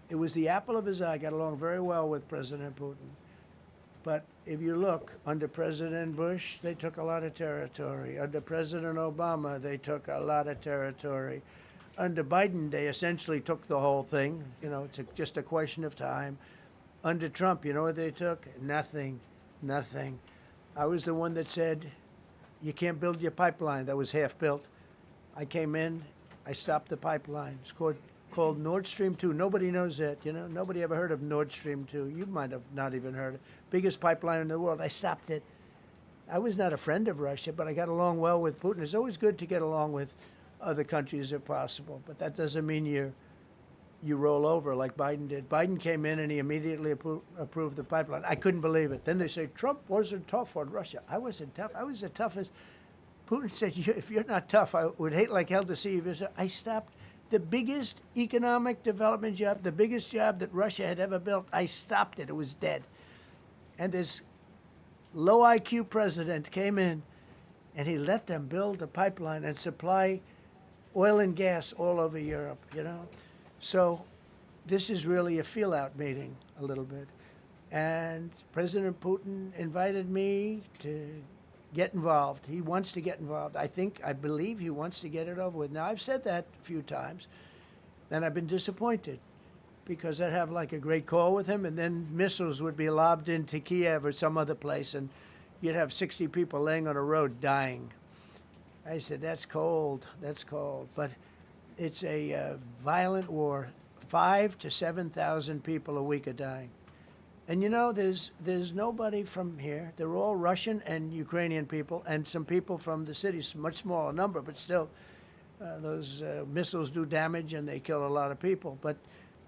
It was the apple of his eye. I got along very well with President Putin. But if you look, under President Bush, they took a lot of territory. Under President Obama, they took a lot of territory. Under Biden, they essentially took the whole thing. You know, it's just a question of time. Under Trump, you know what they took? Nothing, nothing. I was the one that said, you can't build your pipeline. That was half built. I came in, I stopped the pipeline. It's called Nord Stream 2. Nobody knows that, you know. Nobody ever heard of Nord Stream 2. You might have not even heard it. Biggest pipeline in the world. I stopped it. I was not a friend of Russia, but I got along well with Putin. It's always good to get along with other countries if possible, but that doesn't mean you roll over like Biden did. Biden came in and he immediately approved the pipeline. I couldn't believe it. Then they say Trump wasn't tough on Russia. I wasn't tough. I was the toughest. Putin said, if you're not tough, I would hate like hell to see you. I stopped the biggest economic development job, the biggest job that Russia had ever built. I stopped it. It was dead. And this low IQ president came in and he let them build the pipeline and supply oil and gas all over Europe, you know. So this is really a feel-out meeting a little bit. And President Putin invited me to get involved. He wants to get involved. I believe he wants to get it over with. Now, I've said that a few times, and I've been disappointed because I'd have like a great call with him, and then missiles would be lobbed into Kiev or some other place, and you'd have 60 people laying on a road dying. I said, that's cold, that's cold. But it's a violent war. 5,000 to 7,000 people a week are dying. And you know, there's nobody from here. They're all Russian and Ukrainian people, and some people from the cities, much smaller number, but still, those missiles do damage and they kill a lot of people, but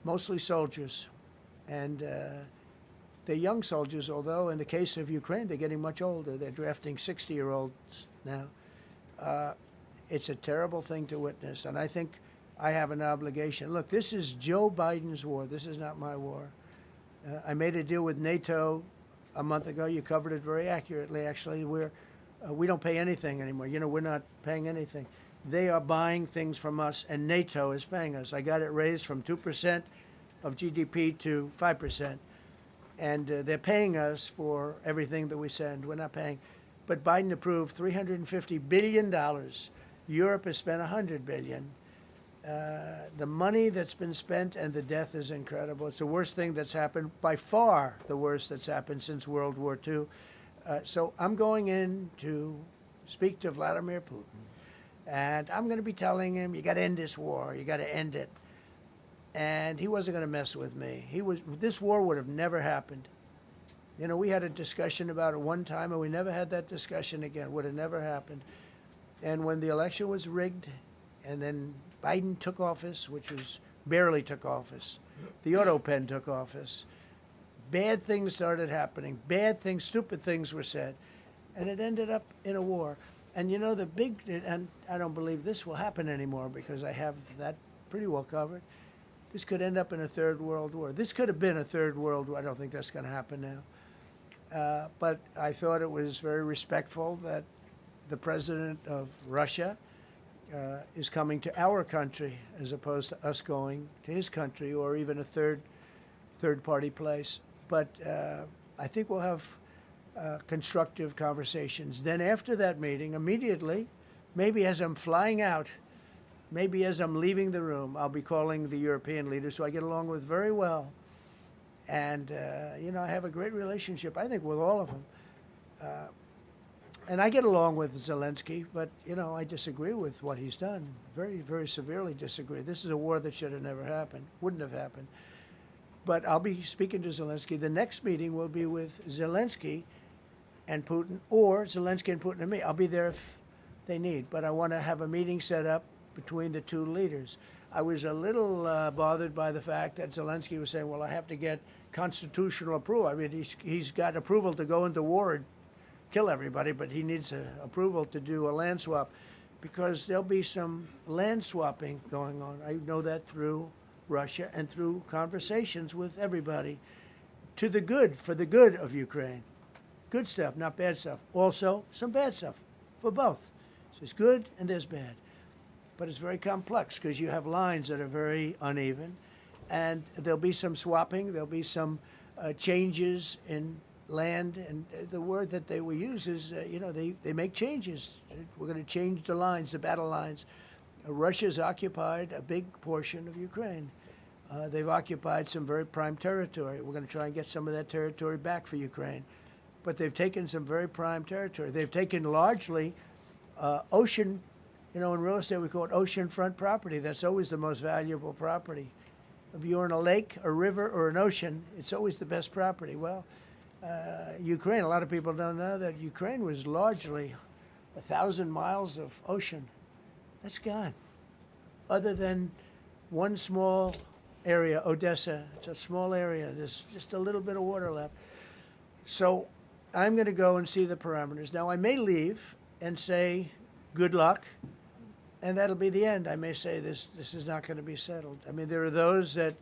mostly soldiers. And they're young soldiers, although in the case of Ukraine, they're getting much older. They're drafting 60-year-olds now. It's a terrible thing to witness, and I think I have an obligation. Look, this is Joe Biden's war. This is not my war. I made a deal with NATO a month ago. You covered it very accurately, actually. We don't pay anything anymore. You know, we're not paying anything. They are buying things from us, and NATO is paying us. I got it raised from 2% of GDP to 5%. And they're paying us for everything that we send. We're not paying. But Biden approved $350 billion. Europe has spent $100 billion. The money that's been spent and the death is incredible. It's the worst thing that's happened, by far the worst that's happened since World War II. So I'm going in to speak to Vladimir Putin And I'm going to be telling him, you got to end this war. You got to end it. And he wasn't going to mess with me. This war would have never happened. You know, we had a discussion about it one time, and we never had that discussion again. Would have never happened. And when the election was rigged, and then Biden took office, which was barely took office, the auto pen took office, bad things started happening. Bad things, stupid things were said. And it ended up in a war. And you know, and I don't believe this will happen anymore because I have that pretty well covered. This could end up in a third world war. This could have been a third world war. I don't think that's going to happen now. But I thought it was very respectful that the president of Russia is coming to our country as opposed to us going to his country or even a third party place. But I think we'll have constructive conversations. Then after that meeting, immediately, maybe as I'm flying out, maybe as I'm leaving the room, I'll be calling the European leaders who I get along with very well. And, you know, I have a great relationship, I think, with all of them. And I get along with Zelensky, but, you know, I disagree with what he's done. Very, very severely disagree. This is a war that should have never happened, wouldn't have happened. But I'll be speaking to Zelensky. The next meeting will be with Zelensky and Putin, or Zelensky and Putin and me. I'll be there if they need. But I want to have a meeting set up between the two leaders. I was a little bothered by the fact that Zelensky was saying, well, I have to get constitutional approval. I mean, he's got approval to go into war and kill everybody, but he needs approval to do a land swap because there'll be some land swapping going on. I know that through Russia and through conversations with everybody to the good, for the good of Ukraine. Good stuff, not bad stuff. Also, some bad stuff for both. So there's good and there's bad. But it's very complex because you have lines that are very uneven. And there'll be some swapping. There'll be some changes in land. And the word that they will use is, you know, they make changes. We're going to change the lines, the battle lines. Russia's occupied a big portion of Ukraine. They've occupied some very prime territory. We're going to try and get some of that territory back for Ukraine. But they've taken some very prime territory. They've taken largely ocean, you know, in real estate we call it oceanfront property. That's always the most valuable property. If you're in a lake, a river, or an ocean, it's always the best property. Well, Ukraine, a lot of people don't know that Ukraine was largely 1,000 miles of ocean. That's gone. Other than one small area, Odessa, it's a small area. There's just a little bit of water left. So I'm going to go and see the parameters. Now, I may leave and say, good luck, and that'll be the end. I may say this is not going to be settled. I mean, there are those that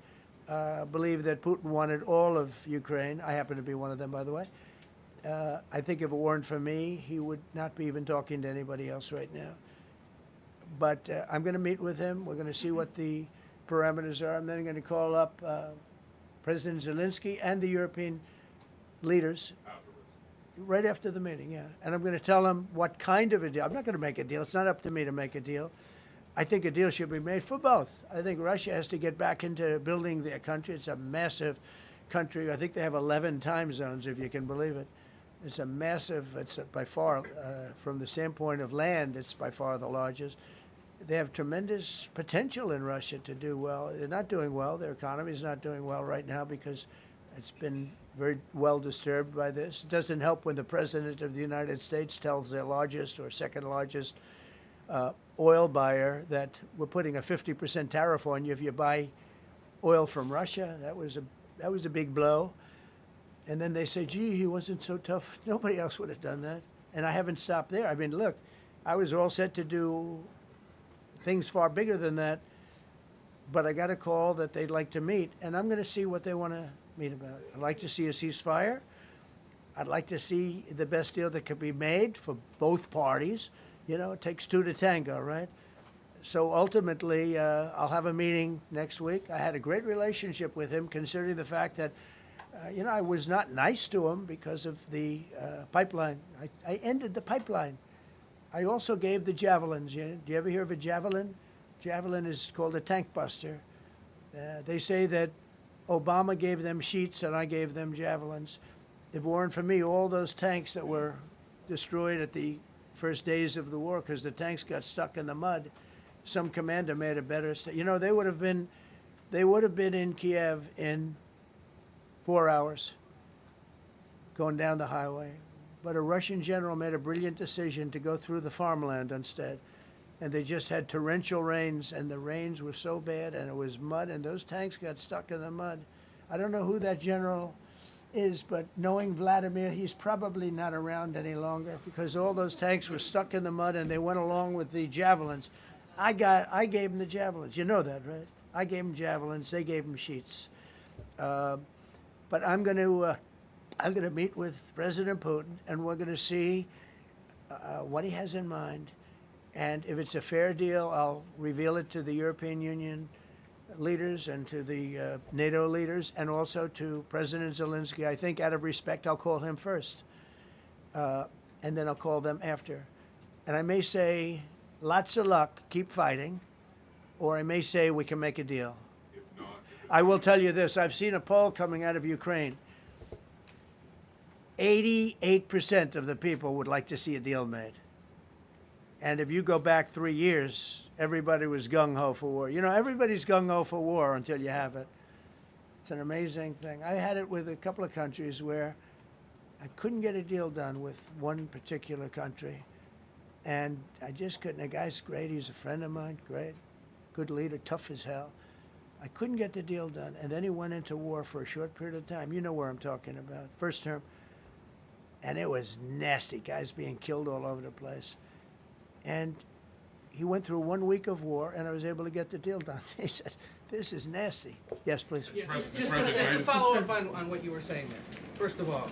believe that Putin wanted all of Ukraine. I happen to be one of them, by the way. I think if it weren't for me, he would not be even talking to anybody else right now. But I'm going to meet with him. We're going to see what the parameters are. I'm then going to call up President Zelensky and the European leaders right after the meeting, yeah. And I'm going to tell them what kind of a deal. I'm not going to make a deal. It's not up to me to make a deal. I think a deal should be made for both. I think Russia has to get back into building their country. It's a massive country. I think they have 11 time zones, if you can believe it. It's a massive, it's by far, from the standpoint of land, it's by far the largest. They have tremendous potential in Russia to do well. They're not doing well. Their economy is not doing well right now because it's been very well disturbed by this. It doesn't help when the President of the United States tells their largest or second largest oil buyer that we're putting a 50% tariff on you if you buy oil from Russia. That was a big blow. And then they say, gee, he wasn't so tough. Nobody else would have done that. And I haven't stopped there. I mean, look, I was all set to do things far bigger than that, but I got a call that they'd like to meet, and I'm going to see what they want to meet about. I'd like to see a ceasefire. I'd like to see the best deal that could be made for both parties. You know, it takes two to tango, right? So ultimately, I'll have a meeting next week. I had a great relationship with him, considering the fact that, you know, I was not nice to him because of the pipeline. I ended the pipeline. I also gave the javelins. Do you ever hear of a javelin? Javelin is called a tank buster. They say that Obama gave them sheets and I gave them javelins. If it weren't for me, all those tanks that were destroyed at the first days of the war because the tanks got stuck in the mud. Some commander made a better, you know, they would have been in Kiev in 4 hours going down the highway. But a Russian general made a brilliant decision to go through the farmland instead. And they just had torrential rains, and the rains were so bad, and it was mud, and those tanks got stuck in the mud. I don't know who that general is, but knowing Vladimir, he's probably not around any longer because all those tanks were stuck in the mud, and they went along with the javelins. I gave them the javelins. You know that, right? I gave them javelins. They gave them sheets. But I'm going to meet with President Putin, and we're going to see what he has in mind. And if it's a fair deal, I'll reveal it to the European Union leaders and to the NATO leaders and also to President Zelensky. I think out of respect, I'll call him first. And then I'll call them after. And I may say, lots of luck, keep fighting. Or I may say, we can make a deal. If not, I will tell you this. I've seen a poll coming out of Ukraine. 88% of the people would like to see a deal made. And if you go back 3 years, everybody was gung-ho for war. You know, everybody's gung-ho for war until you have it. It's an amazing thing. I had it with a couple of countries where I couldn't get a deal done with one particular country. And I just couldn't. The guy's great. He's a friend of mine. Great. Good leader. Tough as hell. I couldn't get the deal done. And then he went into war for a short period of time. You know where I'm talking about. First term. And it was nasty. Guys being killed all over the place. And he went through 1 week of war, and I was able to get the deal done. He said, this is nasty. Yes, please. Yeah, just to follow up on what you were saying there. First of all,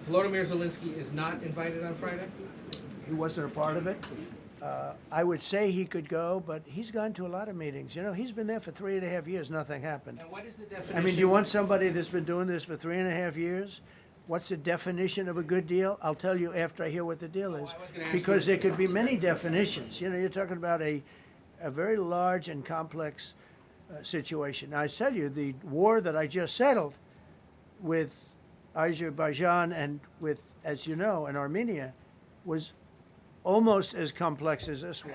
Volodymyr Zelensky is not invited on Friday? He wasn't a part of it. I would say he could go, but he's gone to a lot of meetings. You know, he's been there for 3.5 years. Nothing happened. And what is the definition? I mean, do you want somebody that's been doing this for 3.5 years? What's the definition of a good deal? I'll tell you after I hear what the deal is. Because there could be many definitions. You know, you're talking about a very large and complex situation. Now, I tell you, the war that I just settled with Azerbaijan and with, as you know, and Armenia was almost as complex as this one,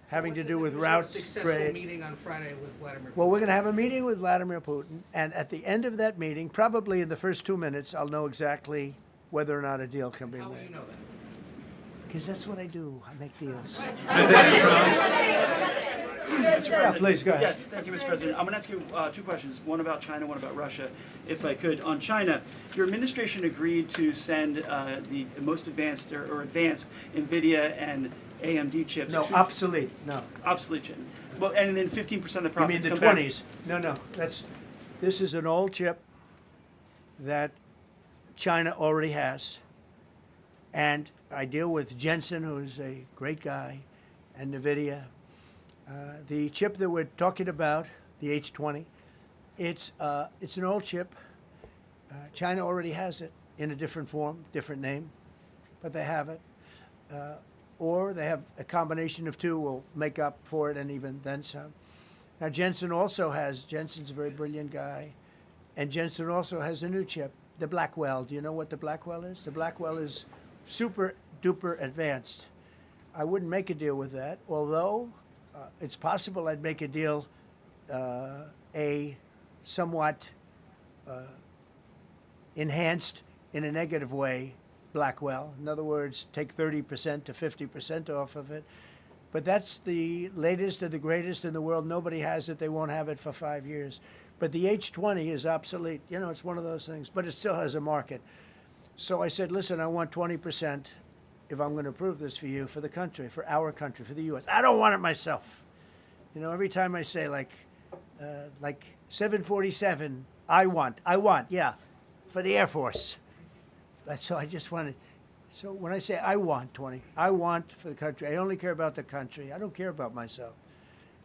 having to do with routes, trade. Meeting on Friday with Vladimir Putin? Well, we're going to have a meeting with Vladimir Putin, and at the end of that meeting, probably in the first 2 minutes, I'll know exactly whether or not a deal can be made. How will you know that? Because that's what I do. I make deals. Mr. President. Please, go ahead. Yeah, thank you, Mr. President. I'm going to ask you 2 questions, one about China, one about Russia, if I could. On China, your administration agreed to send the most advanced or advanced NVIDIA and AMD chips. No, obsolete. No. Obsolete chip. Well, and then 15% of the profits You mean the come 20s? No. This is an old chip that China already has. And I deal with Jensen, who's a great guy, and NVIDIA. The chip that we're talking about, the H20, it's an old chip. China already has it in a different form, different name, but they have it. Or they have a combination of two will make up for it and even then some. Now Jensen Jensen's a very brilliant guy, and Jensen also has a new chip, the Blackwell. Do you know what the Blackwell is? The Blackwell is super duper advanced. I wouldn't make a deal with that, although it's possible I'd make a deal, a somewhat enhanced in a negative way Blackwell. In other words, take 30% to 50% off of it. But that's the latest and the greatest in the world. Nobody has it. They won't have it for 5 years. But the H20 is obsolete. You know, it's one of those things. But it still has a market. So I said, listen, I want 20% if I'm going to approve this for you, for the country, for our country, for the U.S. I don't want it myself. You know, every time I say like 747, I want, yeah, for the Air Force. So I just wanted, so when I say I want 20, I want for the country. I only care about the country. I don't care about myself.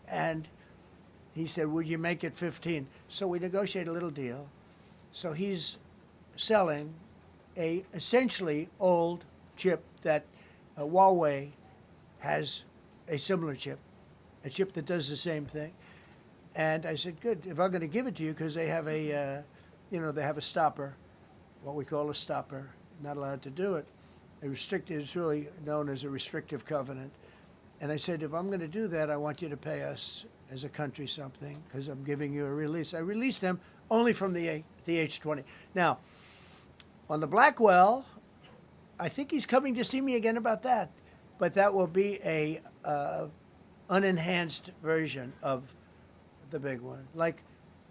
And he said, would you make it 15? So we negotiate a little deal. So he's selling a essentially old chip that Huawei has a similar chip, a chip that does the same thing. And I said, good, if I'm going to give it to you, because they have a, they have a stopper, what we call a stopper, not allowed to do it. it's really known as a restrictive covenant. And I said, if I'm going to do that, I want you to pay us as a country something, because I'm giving you a release. I released them only from the H-20. Now, on the Blackwell, I think he's coming to see me again about that. But that will be a unenhanced version of the big one. Like,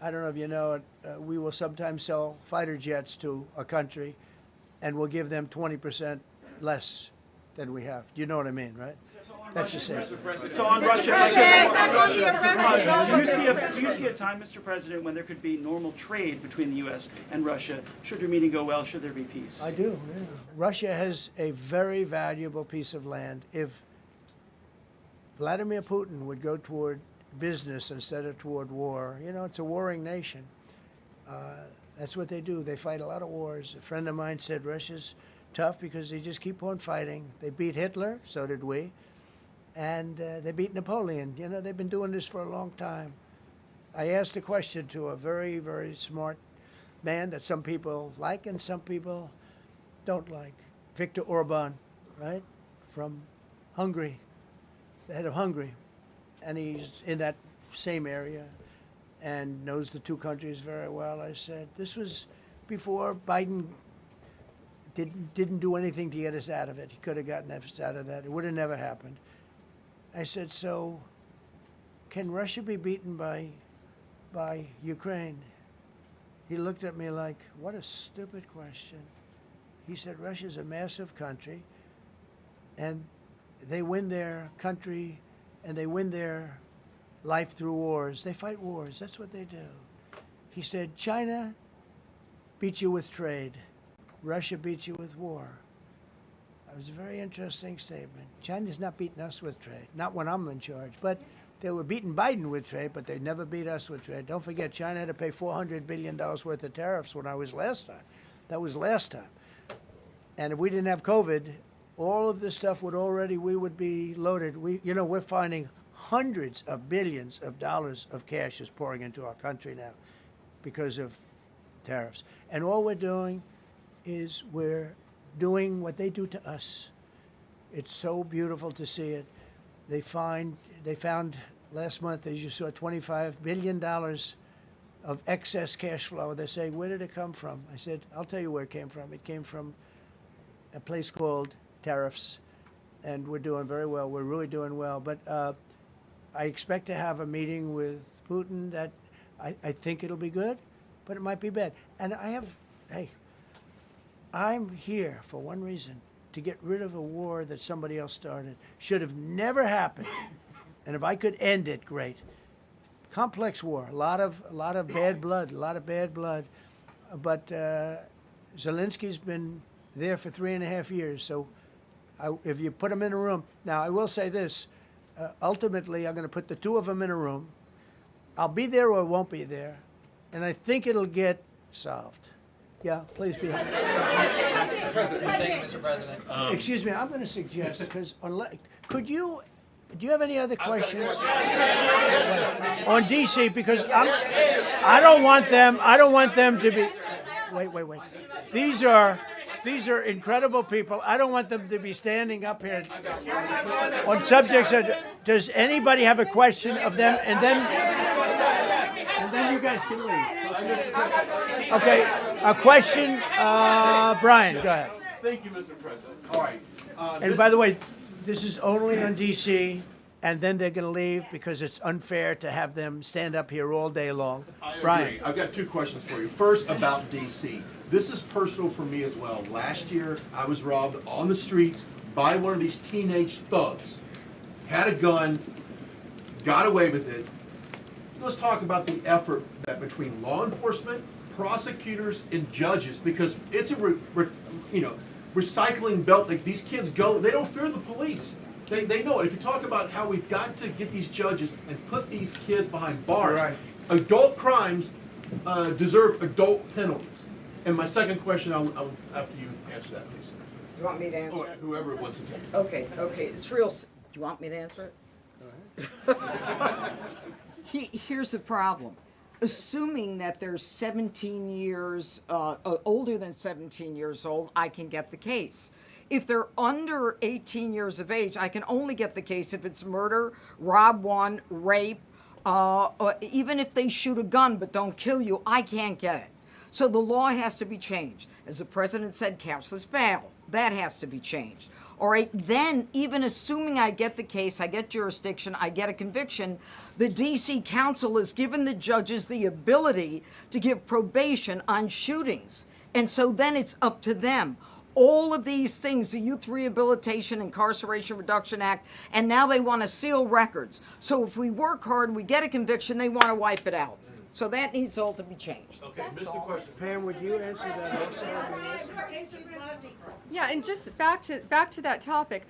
I don't know if you know it, we will sometimes sell fighter jets to a country, and we'll give them 20% less than we have. Do you know what I mean, right? That's the same. So on Russia, do you see a time, Mr. President, when there could be normal trade between the U.S. and Russia? Should your meeting go well, should there be peace? I do, yeah. Russia has a very valuable piece of land. If Vladimir Putin would go toward business instead of toward war, you know, it's a warring nation. That's what they do. They fight a lot of wars. A friend of mine said Russia's tough because they just keep on fighting. They beat Hitler, so did we. And they beat Napoleon. You know, they've been doing this for a long time. I asked a question to a very, very smart man that some people like and some people don't like. Viktor Orban, right? From Hungary, the head of Hungary. And he's in that same area and knows the two countries very well. I said, this was before Biden didn't do anything to get us out of it. He could have gotten us out of that. It would have never happened. I said, so can Russia be beaten by Ukraine? He looked at me like, what a stupid question. He said, Russia's a massive country, and they win their country, and they win their life through wars. They fight wars. That's what they do. He said, China beats you with trade. Russia beats you with war. It was a very interesting statement. China's not beating us with trade, not when I'm in charge. But they were beating Biden with trade, but they never beat us with trade. Don't forget, China had to pay $400 billion worth of tariffs when I was last time. That was last time. And if we didn't have COVID, all of this stuff we would be loaded. We're finding hundreds of billions of dollars of cash is pouring into our country now because of tariffs. And all we're doing is we're doing what they do to us. It's so beautiful to see it. They found last month, as you saw, $25 billion of excess cash flow. They're saying, where did it come from? I said, I'll tell you where it came from. It came from a place called tariffs, and we're doing very well. We're really doing well. But I expect to have a meeting with Putin that I think it'll be good, but it might be bad. And I'm here for one reason, to get rid of a war that somebody else started. Should have never happened. And if I could end it, great. Complex war, a lot of bad blood, But Zelensky's been there for 3.5 years. So if you put him in a room, now I will say this, ultimately I'm going to put the two of them in a room. I'll be there or won't be there. And I think it'll get solved. Yeah, please be. Thank you, Mr. President. Excuse me, I'm going to suggest, because do you have any other questions on DC? Because I don't want them to be. Wait. These are incredible people. I don't want them to be standing up here on subjects. Does anybody have a question of them? And then you guys can leave. Okay, a question, Brian, go ahead. Thank you, Mr. President. All right. And by the way, this is only on DC, and then they're going to leave because it's unfair to have them stand up here all day long. Brian. I've got two questions for you. First, about DC. This is personal for me as well. Last year, I was robbed on the streets by one of these teenage thugs. Had a gun, got away with it. Let's talk about the effort that between law enforcement, prosecutors, and judges, because it's a recycling belt. Like, these kids go, they don't fear the police. They know it. If you talk about how we've got to get these judges and put these kids behind bars, right. Adult crimes deserve adult penalties. And my second question, I'll after you answer that, please. Do you want me to answer it? Whoever wants to take it. Okay. It's real. Do you want me to answer it? Go ahead. Here's the problem. Assuming that they're 17 years, older than 17 years old, I can get the case. If they're under 18 years of age, I can only get the case if it's murder, rob one, rape, or even if they shoot a gun but don't kill you, I can't get it. So the law has to be changed. As the president said, cashless bail, that has to be changed. All right, then even assuming I get the case, I get jurisdiction, I get a conviction, the DC Council has given the judges the ability to give probation on shootings. And so then it's up to them. All of these things, the Youth Rehabilitation Incarceration Reduction Act, and now they want to seal records. So if we work hard, we get a conviction, they want to wipe it out. So that needs all to be changed. Okay, Mr. Question. Pam, would you answer that also? Yeah, and just back to that topic.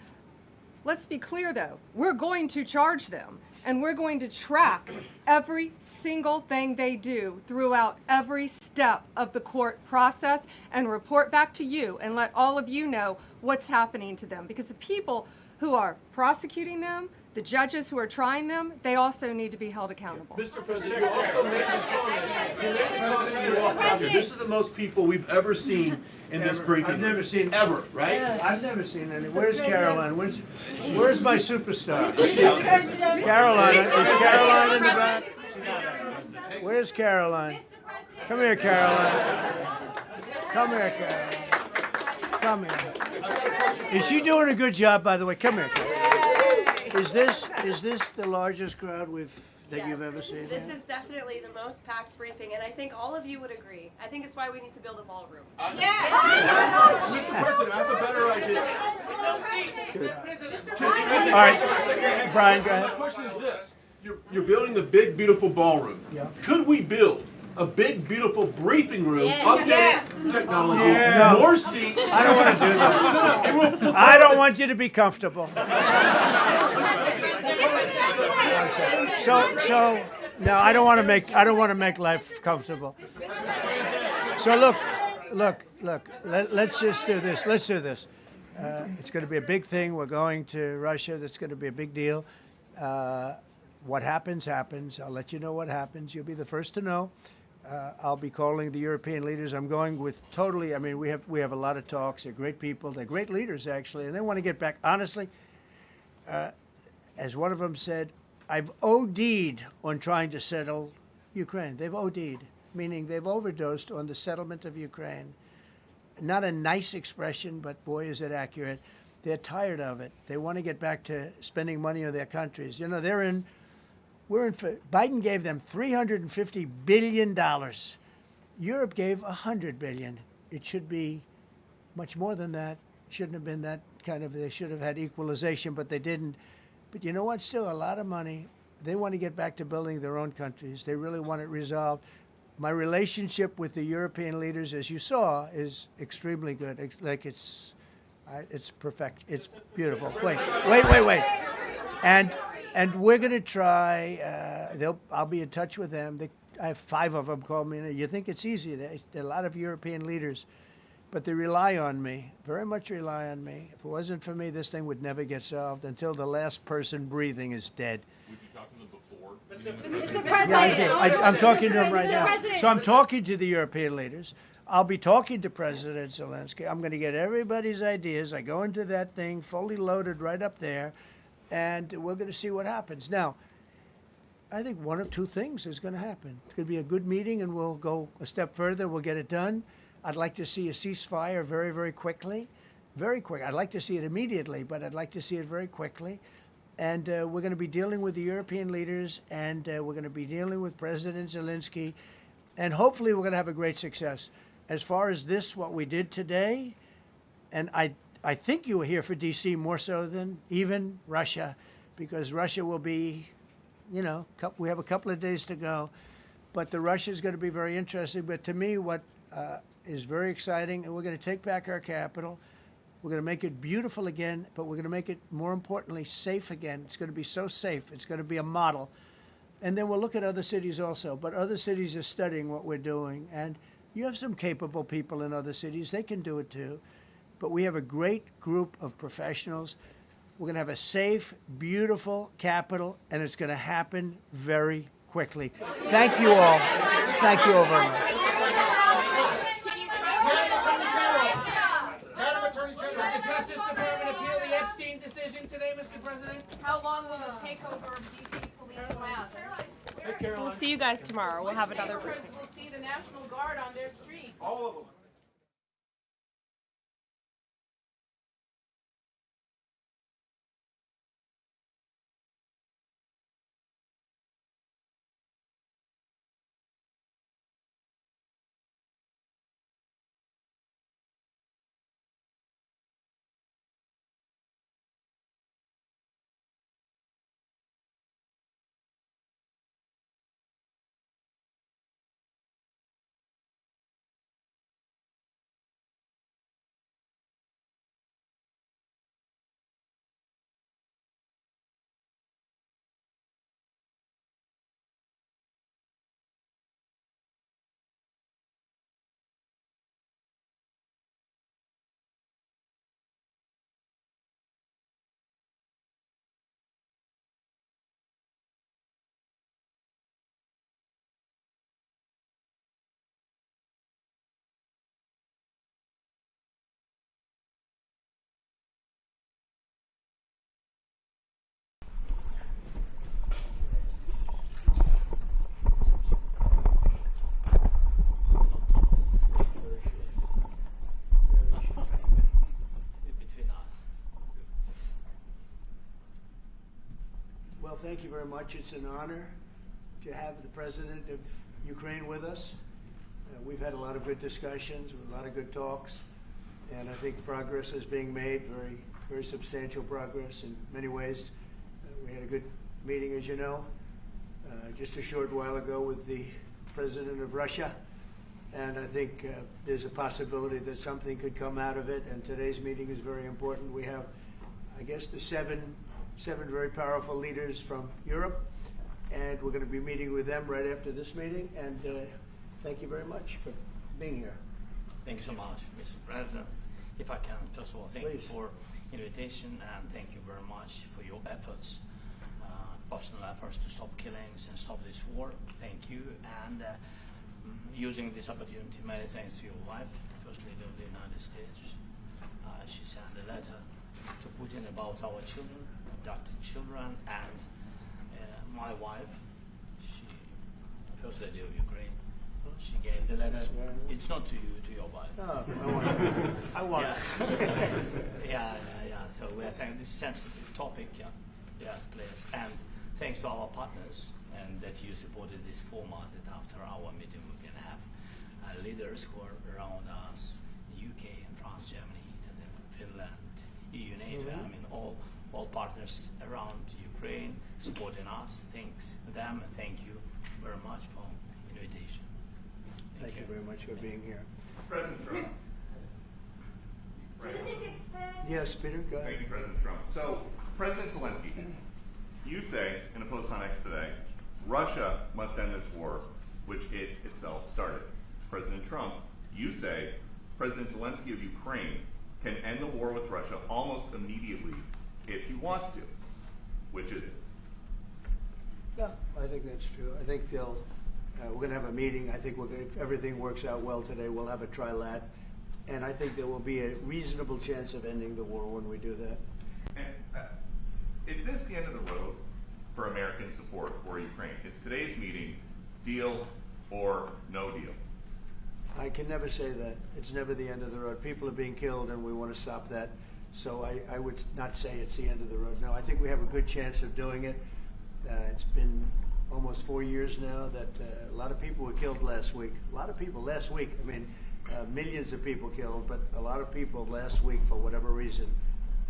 Let's be clear though. We're going to charge them and we're going to track every single thing they do throughout every step of the court process and report back to you and let all of you know what's happening to them, because the people who are prosecuting them, the judges who are trying them, they also need to be held accountable. Mr. President, you also made a comment. You made a comment when you walked out here. This is the most people we've ever seen in this briefing. I've never seen ever, right? I've never seen any. Where's Caroline? Where's my superstar? Caroline. Is Caroline in the back? Where's Caroline? Come here, Caroline. Come here, Caroline. Come here. Is she doing a good job, by the way? Come here, Caroline. Is this the largest crowd that you've ever seen? This is definitely the most packed briefing, and I think all of you would agree. I think it's why we need to build a ballroom. Mr. President, I have a better idea. All right, Brian, go ahead. My question is this. You're building the big, beautiful ballroom. Yeah. Could we build a big, beautiful briefing room, updated technology, No. more seats? I don't want to do that. I don't want you to be comfortable. So no, I don't want to make life comfortable. So look. Let's just do this. Let's do this. It's going to be a big thing. We're going to Russia. That's going to be a big deal. What happens, happens. I'll let you know what happens. You'll be the first to know. I'll be calling the European leaders. I'm going with totally. I mean, we have a lot of talks. They're great people. They're great leaders, actually, and they want to get back. Honestly, as one of them said, I've OD'd on trying to settle Ukraine. They've OD'd, meaning they've overdosed on the settlement of Ukraine. Not a nice expression, but boy, is it accurate. They're tired of it. They want to get back to spending money on their countries. You know, Biden gave them $350 billion. Europe gave $100 billion. It should be much more than that. Shouldn't have been that kind of, they should have had equalization, but they didn't. But you know what? Still a lot of money. They want to get back to building their own countries. They really want it resolved. My relationship with the European leaders, as you saw, is extremely good. It's perfect. It's beautiful. Wait. And we're going to try. I'll be in touch with them. I have 5 of them call me. You think it's easy? There are a lot of European leaders, but they rely on me. Very much rely on me. If it wasn't for me, this thing would never get solved until the last person breathing is dead. Would you talk to them before? Mr. President. Yeah, I did. I'm talking to them right now. So I'm talking to the European leaders. I'll be talking to President Zelensky. I'm going to get everybody's ideas. I go into that thing fully loaded right up there, and we're going to see what happens. Now, I think one of 2 things is going to happen. It's going to be a good meeting, and we'll go a step further. We'll get it done. I'd like to see a ceasefire very, very quickly. Very quick. I'd like to see it immediately, but I'd like to see it very quickly. And we're going to be dealing with the European leaders, and we're going to be dealing with President Zelensky, and hopefully we're going to have a great success. As far as this, what we did today, and I think you were here for D.C. more so than even Russia, because Russia will be, you know, we have a couple of days to go. But the Russia is going to be very interesting. But to me, what is very exciting, and we're going to take back our capital. We're going to make it beautiful again, but we're going to make it, more importantly, safe again. It's going to be so safe. It's going to be a model. And then we'll look at other cities also. But other cities are studying what we're doing. And you have some capable people in other cities. They can do it too. But we have a great group of professionals. We're going to have a safe, beautiful capital, and it's going to happen very quickly. Thank you all. Thank you all very much. Madam Attorney General, address decision today, Mr. President? How long will the takeover of DC police last? We'll see you guys tomorrow. We'll have another Neighborhoods briefing. will see the National Guard on their streets. All of them. Well, thank you very much. It's an honor to have the President of Ukraine with us. We've had a lot of good discussions, a lot of good talks, and I think progress is being made, very, very substantial progress in many ways. We had a good meeting, as you know, just a short while ago with the President of Russia, and I think there's a possibility that something could come out of it, and today's meeting is very important. We have, I guess, the seven very powerful leaders from Europe, and we're going to be meeting with them right after this meeting, and thank you very much for being here. Thank you so much, Mr. President. If I can, first of all, thank you Please. for invitation, and thank you very much for your efforts, personal efforts to stop killings and stop this war. Thank you, and using this opportunity, many thanks to your wife, First Lady of the United States. She sent a letter to Putin about our children, abducted children, and my wife, she, First Lady of Ukraine, she gave the letter. It's not to you, to your wife. Oh, I want it. Yeah. So we are saying this sensitive topic, yeah. Yes, please. And thanks to our partners, and that you supported this format, that after our meeting we can have leaders who are around us, UK and France, Germany, Italy, Finland, EU, NATO, I mean all partners around Ukraine supporting us. Thanks them, and thank you very much for invitation. Thank you very much for being here. President Trump. Yes, Peter, go ahead. Thank you, President Trump. So, President Zelensky, you say in a post on X today, Russia must end this war, which it itself started. President Trump, you say President Zelensky of Ukraine can end the war with Russia almost immediately if he wants to. Which is it? Yeah, I think that's true. I think they'll. We're going to have a meeting. I think if everything works out well today, we'll have a trilat, and I think there will be a reasonable chance of ending the war when we do that. And is this the end of the road for American support for Ukraine? Is today's meeting deal or no deal? I can never say that. It's never the end of the road. People are being killed, and we want to stop that. So I would not say it's the end of the road. No, I think we have a good chance of doing it. It's been almost 4 years now that a lot of people were killed last week. A lot of people last week. I mean, millions of people killed, but a lot of people last week for whatever reason.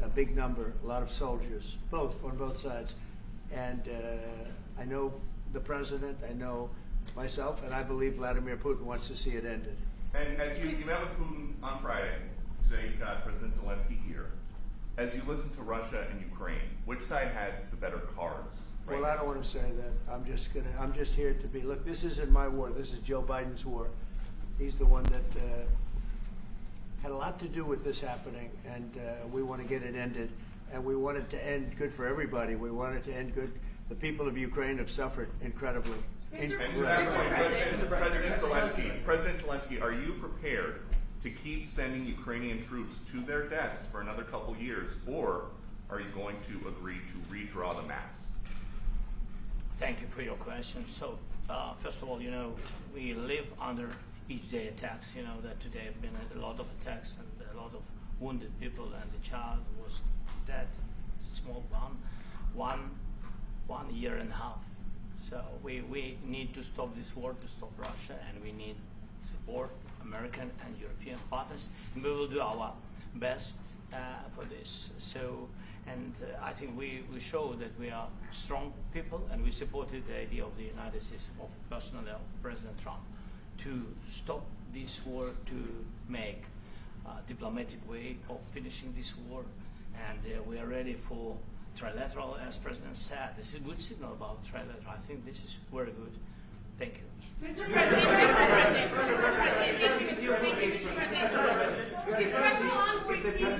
A big number, a lot of soldiers, on both sides. And I know the president, I know myself, and I believe Vladimir Putin wants to see it ended. And as you met with Putin on Friday, say you got President Zelensky here, as you listen to Russia and Ukraine, which side has the better cards? Right Well, now? I don't want to say that. I'm just here to be, look, this isn't my war. This is Joe Biden's war. He's the one that had a lot to do with this happening, and we want to get it ended. And we want it to end good for everybody. We want it to end good. The people of Ukraine have suffered incredibly. President Zelensky, are you prepared to keep sending Ukrainian troops to their deaths for another couple years, or are you going to agree to redraw the maps? Thank you for your question. So, first of all, we live under each day attacks. That today have been a lot of attacks and a lot of wounded people, and the child was dead, small one year and a half. So we need to stop this war, to stop Russia, and we need support American and European partners, and we will do our best for this. So, and I think we show that we are strong people, and we supported the idea of the United States, of personally of President Trump, to stop this war, to make a diplomatic way of finishing this war, and we are ready for trilateral, as President said. This is a good signal about trilateral. I think this is very good. Thank you. Mr. President, if the peace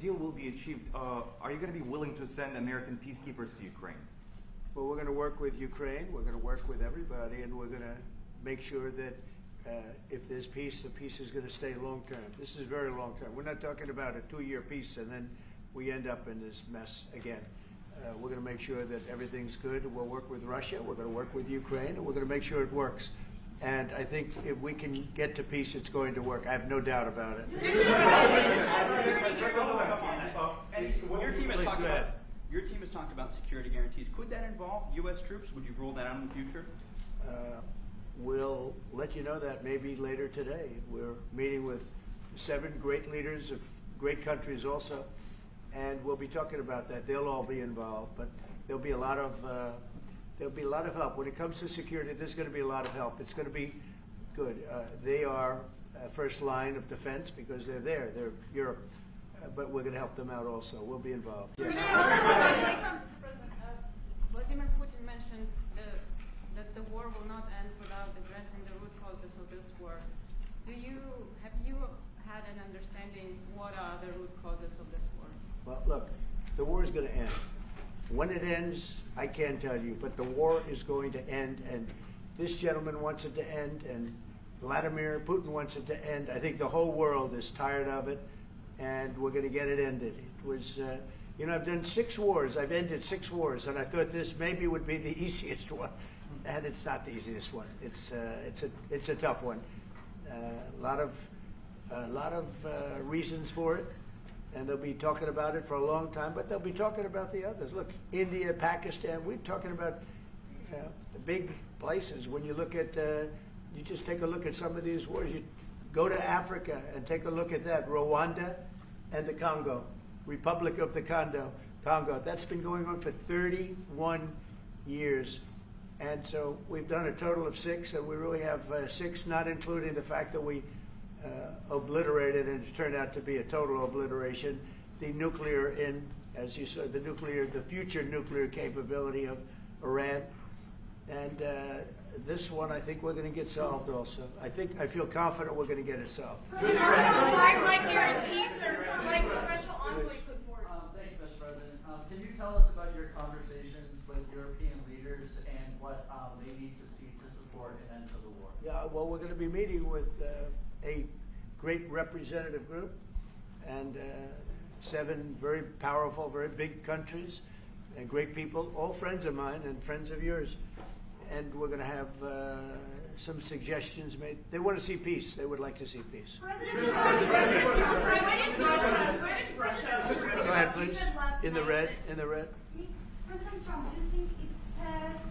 deal will be achieved, are you going to be willing to send American peacekeepers to Ukraine? Well, we're going to work with Ukraine, we're going to work with everybody, and we're going to make sure that if there's peace, the peace is going to stay long term. This is very long term. We're not talking about a 2-year peace and then we end up in this mess again. We're going to make sure that everything's good. We'll work with Russia, we're going to work with Ukraine, and we're going to make sure it works. And I think if we can get to peace, it's going to work. I have no doubt about it. Your team has talked about security guarantees. Could that involve U.S. troops? Would you rule that out in the future? We'll let you know that maybe later today. We're meeting with 7 great leaders of great countries also, and we'll be talking about that. They'll all be involved, but there'll be a lot of help when it comes to security. There's going to be a lot of help. It's going to be good. They are first line of defense because they're there. They're Europe, but we're going to help them out also. We'll be involved. Yes. Vladimir Putin mentioned that the war will not end without addressing the root causes of this war. Have you had an understanding what are the root causes of this war? Well, look, the war is going to end. When it ends, I can't tell you, but the war is going to end, and this gentleman wants it to end, and Vladimir Putin wants it to end. I think the whole world is tired of it, and we're going to get it ended. It was, I've done 6 wars. I've ended 6 wars, and I thought this maybe would be the easiest one, and it's not the easiest one. It's a tough one. A lot of reasons for it. And they'll be talking about it for a long time, but they'll be talking about the others. Look, India, Pakistan, we're talking about the big places. When you look at, you just take a look at some of these wars. You go to Africa and take a look at that. Rwanda and the Congo, Republic of the Congo. That's been going on for 31 years. And so we've done a total of 6, and we really have 6, not including the fact that we obliterated, and it turned out to be a total obliteration, the nuclear, as you said, the future nuclear capability of Iran. And this one, I think we're going to get solved also. I feel confident we're going to get it solved. Like guarantees or like special envoy put forward. Thank you, Mr. President. Can you tell us about your conversations with European leaders and what they need to see to support an end to the war? Yeah, well, we're going to be meeting with a great representative group and 7 very powerful, very big countries and great people, all friends of mine and friends of yours. And we're going to have some suggestions made. They want to see peace. They would like to see peace. Go ahead, please. In the red. President Trump, do you think it's fair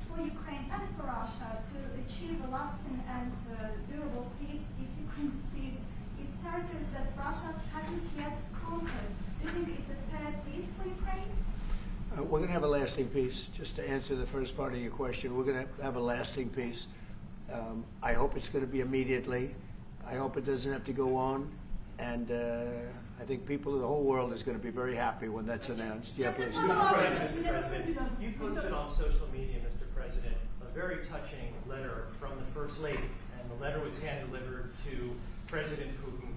for Ukraine and for Russia to achieve a lasting and durable peace if Ukraine cedes its territories that Russia hasn't yet conquered? Do you think it's a fair peace for Ukraine? We're going to have a lasting peace. Just to answer the first part of your question, we're going to have a lasting peace. I hope it's going to be immediately. I hope it doesn't have to go on. And I think people of the whole world is going to be very happy when that's announced. Yeah, please. Mr. President, you posted on social media, Mr. President, a very touching letter from the First Lady, and the letter was hand-delivered to President Putin,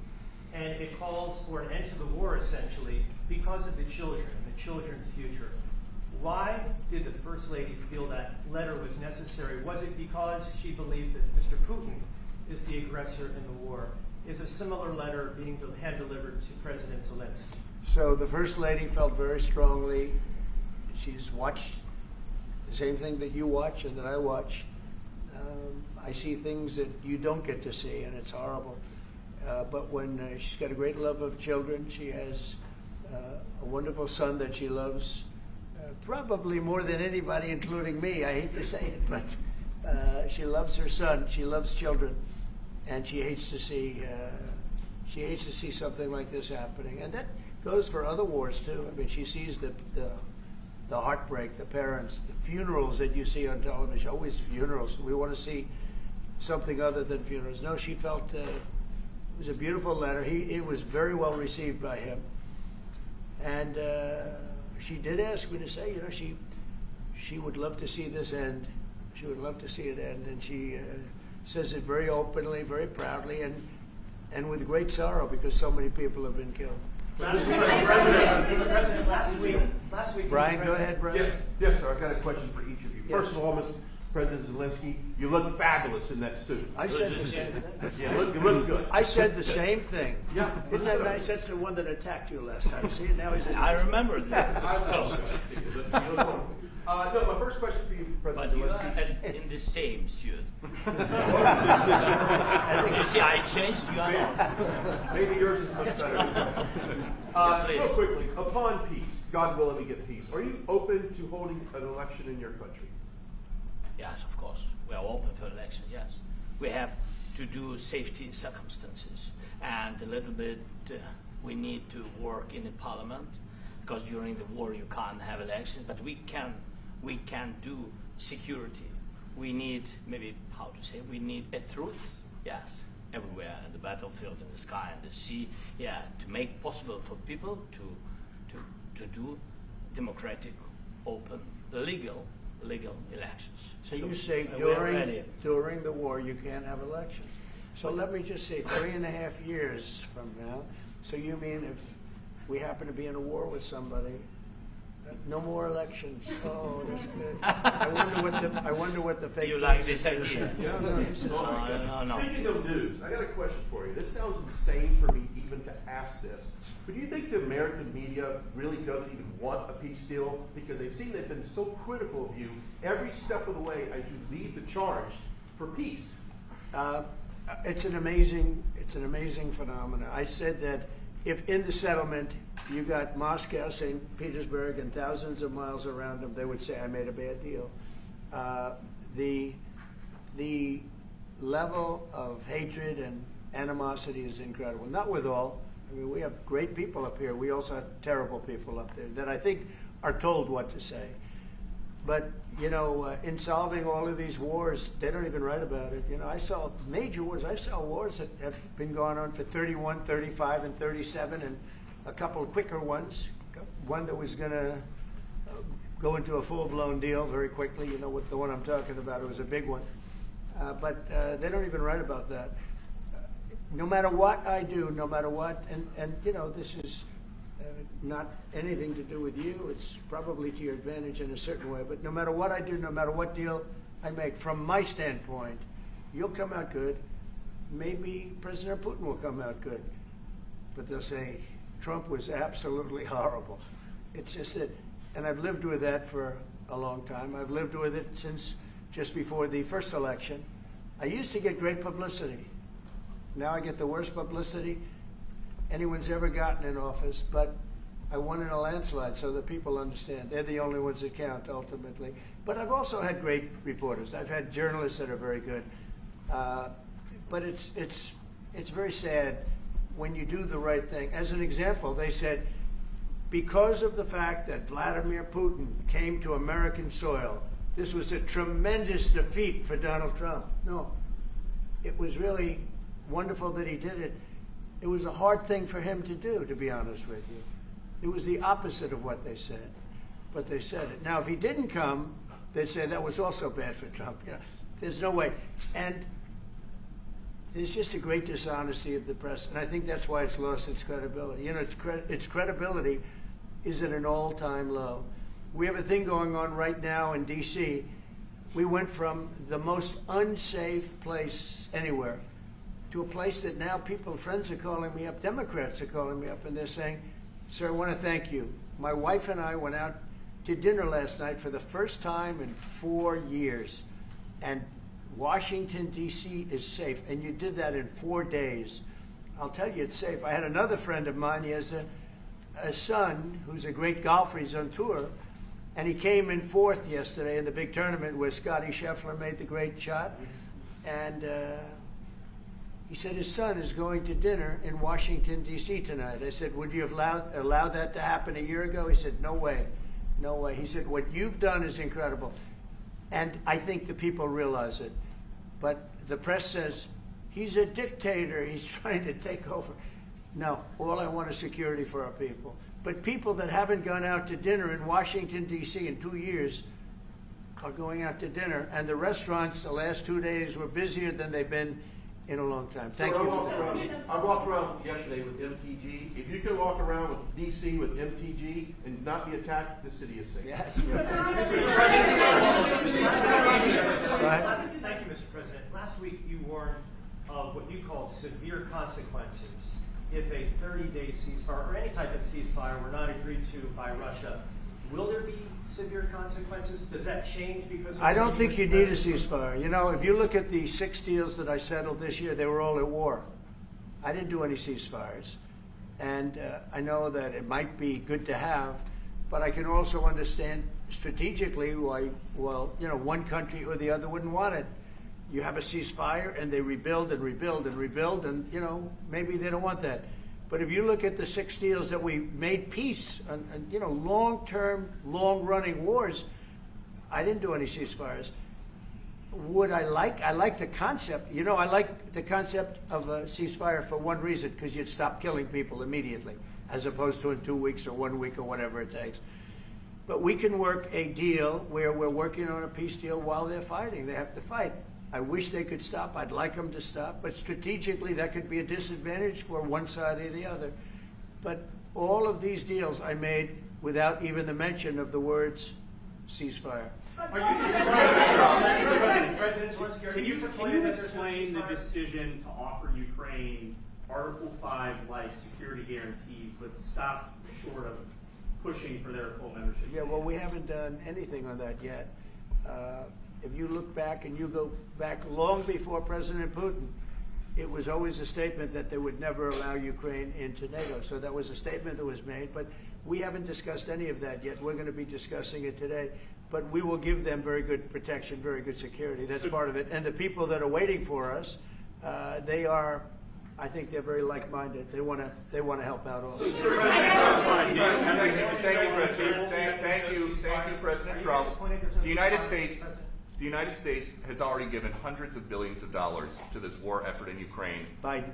and it calls for an end to the war, essentially, because of the children and the children's future. Why did the First Lady feel that letter was necessary? Was it because she believes that Mr. Putin is the aggressor in the war? is a similar letter being hand-delivered to President Zelensky? So the First Lady felt very strongly. She's watched the same thing that you watch and that I watch. I see things that you don't get to see, and it's horrible. But when she's got a great love of children, she has a wonderful son that she loves, probably more than anybody, including me. I hate to say it, but she loves her son. She loves children, and she hates to see something like this happening. And that goes for other wars too. I mean, she sees the heartbreak, the parents, the funerals that you see on television. Always funerals. We want to see something other than funerals. No, she felt it was a beautiful letter. It was very well received by him, and she did ask me to say, you know, she would love to see this end. She would love to see it end, and she says it very openly, very proudly, and with great sorrow because so many people have been killed. Last week, Brian, go ahead, Brian. Yes, sir. I've got a question for each of you. First of all, Mr. President Zelensky, you look fabulous in that suit. I said the same thing. Yeah, you look good. I said the same thing. Yeah. Isn't that nice? That's the one that attacked you last time. See, now he's. I remember that. No, my first question for you, President But you Zelensky. are in the same suit. You see, I changed, you are not. Maybe yours is much better. Real quickly, upon peace, God willing we get peace, are you open to holding an election in your country? Yes, of course. We are open for election, yes. We have to do safety circumstances. And a little bit, we need to work in the parliament, because during the war you can't have elections, but we can do security. We need, maybe, how to say, we need a truth, yes, everywhere, in the battlefield, in the sky, in the sea, yeah, to make possible for people to do democratic, open, legal elections. So you say we're ready. during the war you can't have elections. So let me just say 3.5 years from now. So you mean if we happen to be in a war with somebody, no more elections? Oh, that's good. I wonder what the fake. You like news this is. idea? Yeah, No. Speaking of news, I got a question for you. This sounds insane for me even to ask this, but do you think the American media really doesn't even want a peace deal because they've been so critical of you every step of the way as you lead the charge for peace? It's an amazing phenomenon. I said that if in the settlement you got Moscow, St. Petersburg, and thousands of miles around them, they would say I made a bad deal. The level of hatred and animosity is incredible. Not with all. I mean, we have great people up here. We also have terrible people up there that I think are told what to say. But, you know, in solving all of these wars, they don't even write about it. You know, I saw major wars. I saw wars that have been going on for 31, 35, and 37, and a couple of quicker ones. One that was going to go into a full-blown deal very quickly. You know what the one I'm talking about. It was a big one. But they don't even write about that. No matter what I do, no matter what, and you know, this is not anything to do with you. It's probably to your advantage in a certain way. But no matter what I do, no matter what deal I make, from my standpoint, you'll come out good. Maybe President Putin will come out good. But they'll say, Trump was absolutely horrible. It's just that, and I've lived with that for a long time. I've lived with it since just before the first election. I used to get great publicity. Now I get the worst publicity anyone's ever gotten in office, but I won in a landslide, so that people understand. They're the only ones that count, ultimately. But I've also had great reporters. I've had journalists that are very good. But it's very sad when you do the right thing. As an example, they said, because of the fact that Vladimir Putin came to American soil, this was a tremendous defeat for Donald Trump. No, it was really wonderful that he did it. It was a hard thing for him to do, to be honest with you. It was the opposite of what they said, but they said it. Now, if he didn't come, they'd say that was also bad for Trump. You know, there's no way. And there's just a great dishonesty of the press, and I think that's why it's lost its credibility. You know, its credibility is at an all-time low. We have a thing going on right now in D.C. We went from the most unsafe place anywhere to a place that now friends are calling me up, Democrats are calling me up, and they're saying, sir, I want to thank you. My wife and I went out to dinner last night for the first time in 4 years, and Washington, D.C. is safe, and you did that in 4 days. I'll tell you, it's safe. I had another friend of mine, he has a son who's a great golfer, he's on tour, and he came in 4th yesterday in the big tournament where Scotty Scheffler made the great shot, and he said his son is going to dinner in Washington, D.C. tonight. I said, would you have allowed that to happen a year ago? He said, no way, no way. He said, what you've done is incredible. And I think the people realize it. But the press says, he's a dictator, he's trying to take over. No, all I want is security for our people. But people that haven't gone out to dinner in Washington, D.C. in 2 years are going out to dinner. And the restaurants the last 2 days were busier than they've been in a long time. Thank you. I walked around yesterday with MTG. If you can walk around with DC with MTG and not be attacked, the city is safe. Yes. Thank you, Mr. President. Last week you warned of what you called severe consequences if a 30-day ceasefire or any type of ceasefire were not agreed to by Russia. Will there be severe consequences? Does that change because of I don't think you need a ceasefire. You know, if you look at the 6 deals that I settled this year, they were all at war. I didn't do any ceasefires. And I know that it might be good to have, but I can also understand strategically why, well, you know, one country or the other wouldn't want it. You have a ceasefire and they rebuild and rebuild and rebuild, and, you know, maybe they don't want that. But if you look at the 6 deals that we made peace and you know, long-term, long-running wars, I didn't do any ceasefires. Would I like the concept. You know, I like the concept of a ceasefire for one reason, because you'd stop killing people immediately, as opposed to in 2 weeks or 1 week or whatever it takes. But we can work a deal where we're working on a peace deal while they're fighting. They have to fight. I wish they could stop. I'd like them to stop. But strategically, that could be a disadvantage for one side or the other. But all of these deals I made without even the mention of the words ceasefire. Can you explain the decision to offer Ukraine Article 5-like security guarantees, but stop short of pushing for their full membership? Yeah, well, we haven't done anything on that yet. If you look back and you go back long before President Putin, it was always a statement that they would never allow Ukraine into NATO. So that was a statement that was made, but we haven't discussed any of that yet. We're going to be discussing it today. But we will give them very good protection, very good security. That's part of it. And the people that are waiting for us, they are, I think they're very like-minded. They want to help out also. Thank you, President. Thank you, President Trump. The United States has already given hundreds of billions of dollars to this war effort in Ukraine. Biden.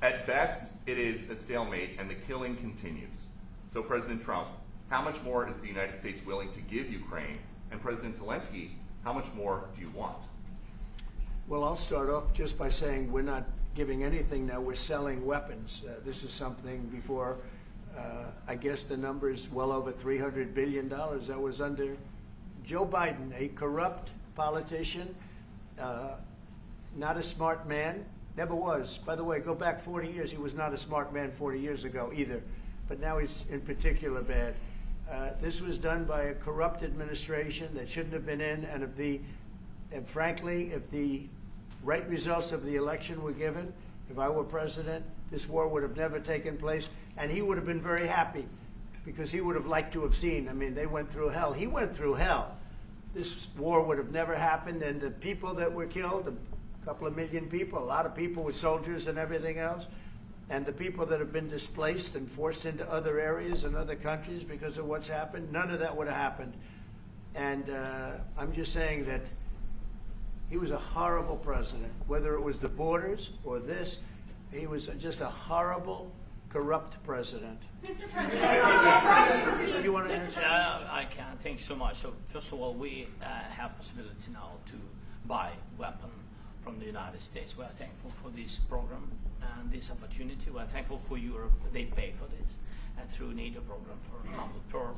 At best, it is a stalemate, and the killing continues. So, President Trump, how much more is the United States willing to give Ukraine? And President Zelensky, how much more do you want? Well, I'll start off just by saying we're not giving anything now. We're selling weapons. This is something before, I guess the number is well over $300 billion. That was under Joe Biden, a corrupt politician, not a smart man, never was. By the way, go back 40 years, he was not a smart man 40 years ago either, but now he's in particular bad. This was done by a corrupt administration that shouldn't have been in, and frankly, if the right results of the election were given, if I were president, this war would have never taken place, and he would have been very happy, because he would have liked to have seen, I mean, they went through hell. He went through hell. This war would have never happened, and the people that were killed, a couple of million people, a lot of people with soldiers and everything else, and the people that have been displaced and forced into other areas and other countries because of what's happened, none of that would have happened. And I'm just saying that he was a horrible president, whether it was the borders or this, he was just a horrible, corrupt president. Mr. President, you want to answer? I can. Thank you so much. So first of all, we have possibility now to buy weapon from the United States. We are thankful for this program and this opportunity. We are thankful for Europe. They pay for this. And through NATO program, for example, Pearl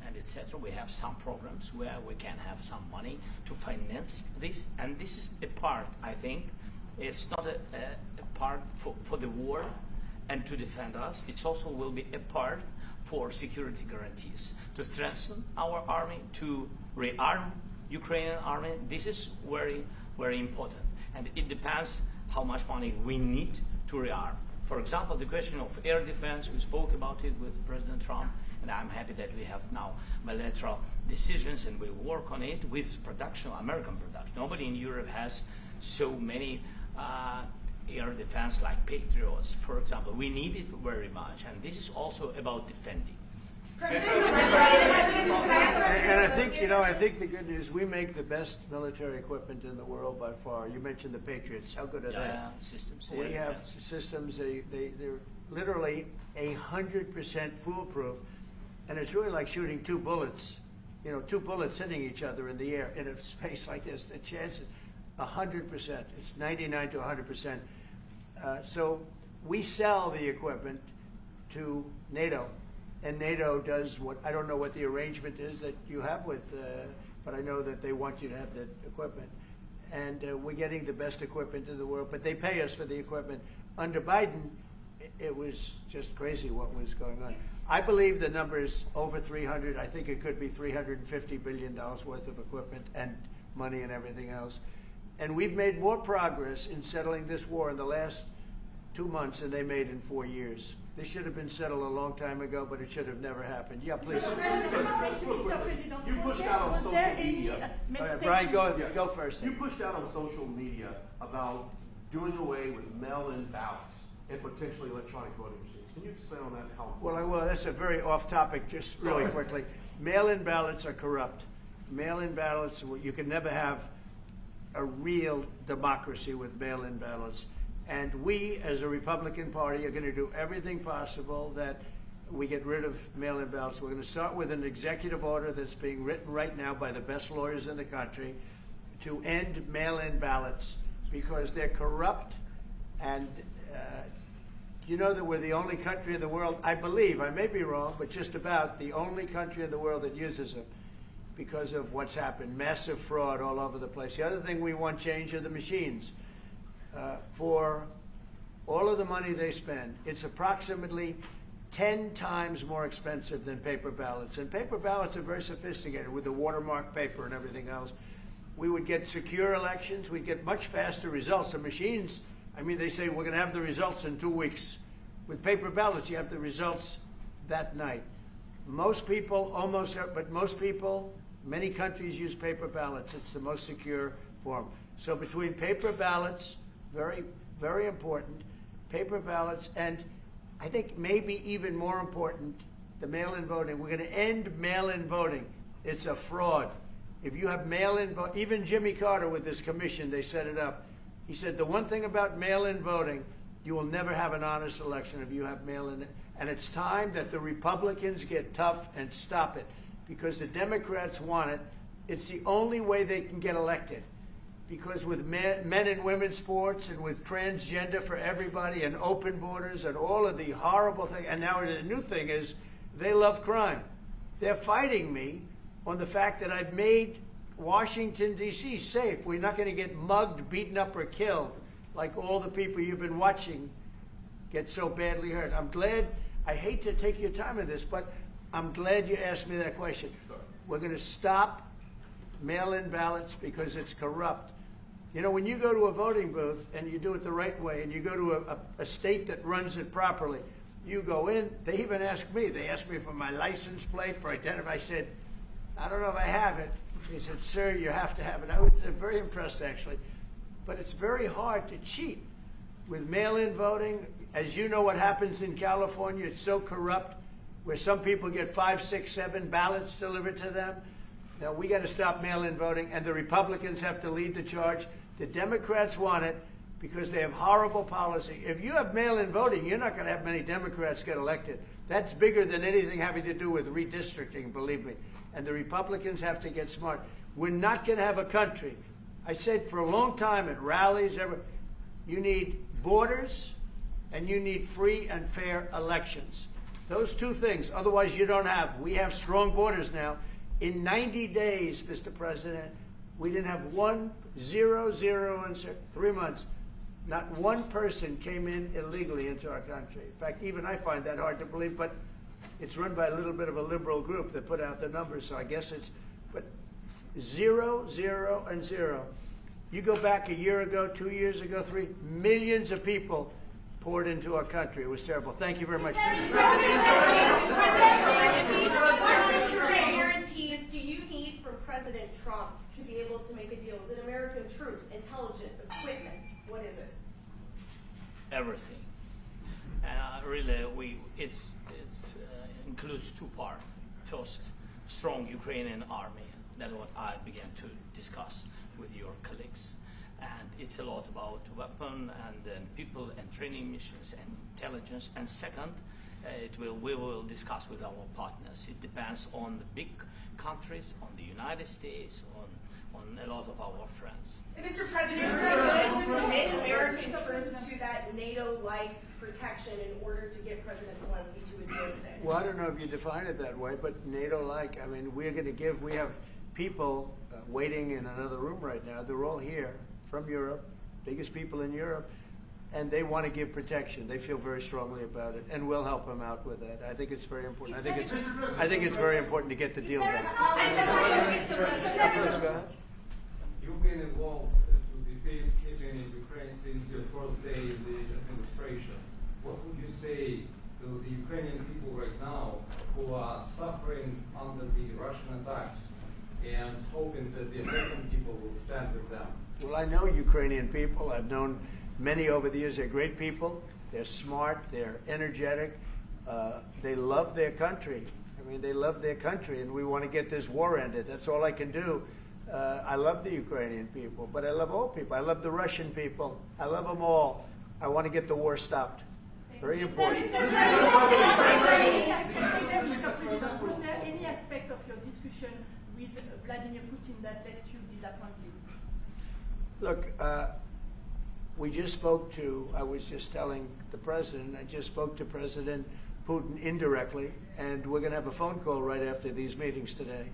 and etc., we have some programs where we can have some money to finance this. And this is a part, I think, It's not a part for the war and to defend us. It also will be a part for security guarantees, to strengthen our army, to rearm Ukrainian army. This is very, very important. And it depends how much money we need to rearm. For example, the question of air defense, we spoke about it with President Trump, and I'm happy that we have now bilateral decisions and we work on it with production, American production. Nobody in Europe has so many air defense like Patriots, for example. We need it very much, and this is also about defending. And I think, I think the good news, we make the best military equipment in the world by far. You mentioned the Patriots. How good are they? Systems. We have systems, they're literally 100% foolproof. And it's really like shooting two bullets, two bullets hitting each other in the air in a space like this. The chances, 100%. It's 99 to 100%. So we sell the equipment to NATO. And NATO does what, I don't know what the arrangement is that you have with, but I know that they want you to have the equipment. And we're getting the best equipment in the world, but they pay us for the equipment. Under Biden, it was just crazy what was going on. I believe the number is over 300. I think it could be $350 billion worth of equipment and money and everything else. And we've made more progress in settling this war in the last 2 months than they made in 4 years. This should have been settled a long time ago, but it should have never happened. Yeah, please. You pushed out on social media. Brian, go first. You pushed out on social media about doing away with mail-in ballots and potentially electronic voting machines. Can you explain on that? How? Well, I will. That's a very off-topic. Just really quickly, mail-in ballots are corrupt. Mail-in ballots, you can never have a real democracy with mail-in ballots. And we, as a Republican Party, are going to do everything possible that we get rid of mail-in ballots. We're going to start with an executive order that's being written right now by the best lawyers in the country to end mail-in ballots because they're corrupt. And you know that we're the only country in the world, I believe, I may be wrong, but just about the only country in the world that uses them because of what's happened. Massive fraud all over the place. The other thing we want change are the machines. For all of the money they spend, it's approximately 10 times more expensive than paper ballots. And paper ballots are very sophisticated with the watermark paper and everything else. We would get secure elections. We'd get much faster results. The machines, I mean, they say we're going to have the results in 2 weeks. With paper ballots, you have the results that night. Most people, but most people, many countries use paper ballots. It's the most secure form. So between paper ballots, very, very important, paper ballots, and I think maybe even more important, the mail-in voting. We're going to end mail-in voting. It's a fraud. If you have mail-in vote, even Jimmy Carter with this commission, they set it up. He said the one thing about mail-in voting, you will never have an honest election if you have mail-in. And it's time that the Republicans get tough and stop it because the Democrats want it. It's the only way they can get elected. Because with men and women's sports and with transgender for everybody and open borders and all of the horrible things, and now the new thing is they love crime. They're fighting me on the fact that I've made Washington, D.C. safe. We're not going to get mugged, beaten up, or killed like all the people you've been watching get so badly hurt. I'm glad, I hate to take your time on this, but I'm glad you asked me that question. We're going to stop mail-in ballots because it's corrupt. You know, when you go to a voting booth and you do it the right way and you go to a state that runs it properly, you go in, they even ask me, they asked me for my license plate, for identity. I said, I don't know if I have it. He said, sir, you have to have it. I was very impressed, actually. But it's very hard to cheat with mail-in voting. As you know what happens in California, it's so corrupt, where some people get 5, 6, 7 ballots delivered to them. Now, we got to stop mail-in voting, and the Republicans have to lead the charge. The Democrats want it because they have horrible policy. If you have mail-in voting, you're not going to have many Democrats get elected. That's bigger than anything having to do with redistricting, believe me. And the Republicans have to get smart. We're not going to have a country. I said for a long time at rallies, you need borders and you need free and fair elections. Those two things, otherwise you don't have. We have strong borders now. In 90 days, Mr. President, we didn't have 1, 0, 0 in 3 months. Not one person came in illegally into our country. In fact, even I find that hard to believe, but it's run by a little bit of a liberal group that put out the numbers, so I guess it's, but 0, 0, and 0. You go back a year ago, 2 years ago, 3 millions of people poured into our country. It was terrible. Thank you very much. What guarantees do you need from President Trump to be able to make a deal? Is it American troops, intelligence, equipment? What is it? Everything. Really, it includes two parts. First, strong Ukrainian army. That's what I began to discuss with your colleagues. And it's a lot about weapon and then people and training missions and intelligence. And second, we will discuss with our partners. It depends on the big countries, on the United States, on a lot of our friends. Mr. President, are you willing to commit American troops to that NATO-like protection in order to get President Zelensky to a deal today? Well, I don't know if you define it that way, but NATO-like, I mean, we have people waiting in another room right now. They're all here from Europe, biggest people in Europe, and they want to give protection. They feel very strongly about it, and we'll help them out with that. I think it's very important. I think it's very important to get the deal done. You've been involved with the peacekeeping in Ukraine since your first day in the administration. What would you say to the Ukrainian people right now who are suffering under the Russian attacks and hoping that the American people will stand with them? Well, I know Ukrainian people. I've known many over the years. They're great people. They're smart. They're energetic. They love their country. I mean, they love their country, and we want to get this war ended. That's all I can do. I love the Ukrainian people, but I love all people. I love the Russian people. I love them all. I want to get the war stopped. Very important. Mr. President, was there any aspect of your discussion with Vladimir Putin that left you disappointed? Look, we just spoke to, I was just telling the president, I just spoke to President Putin indirectly, and we're going to have a phone call right after these meetings today.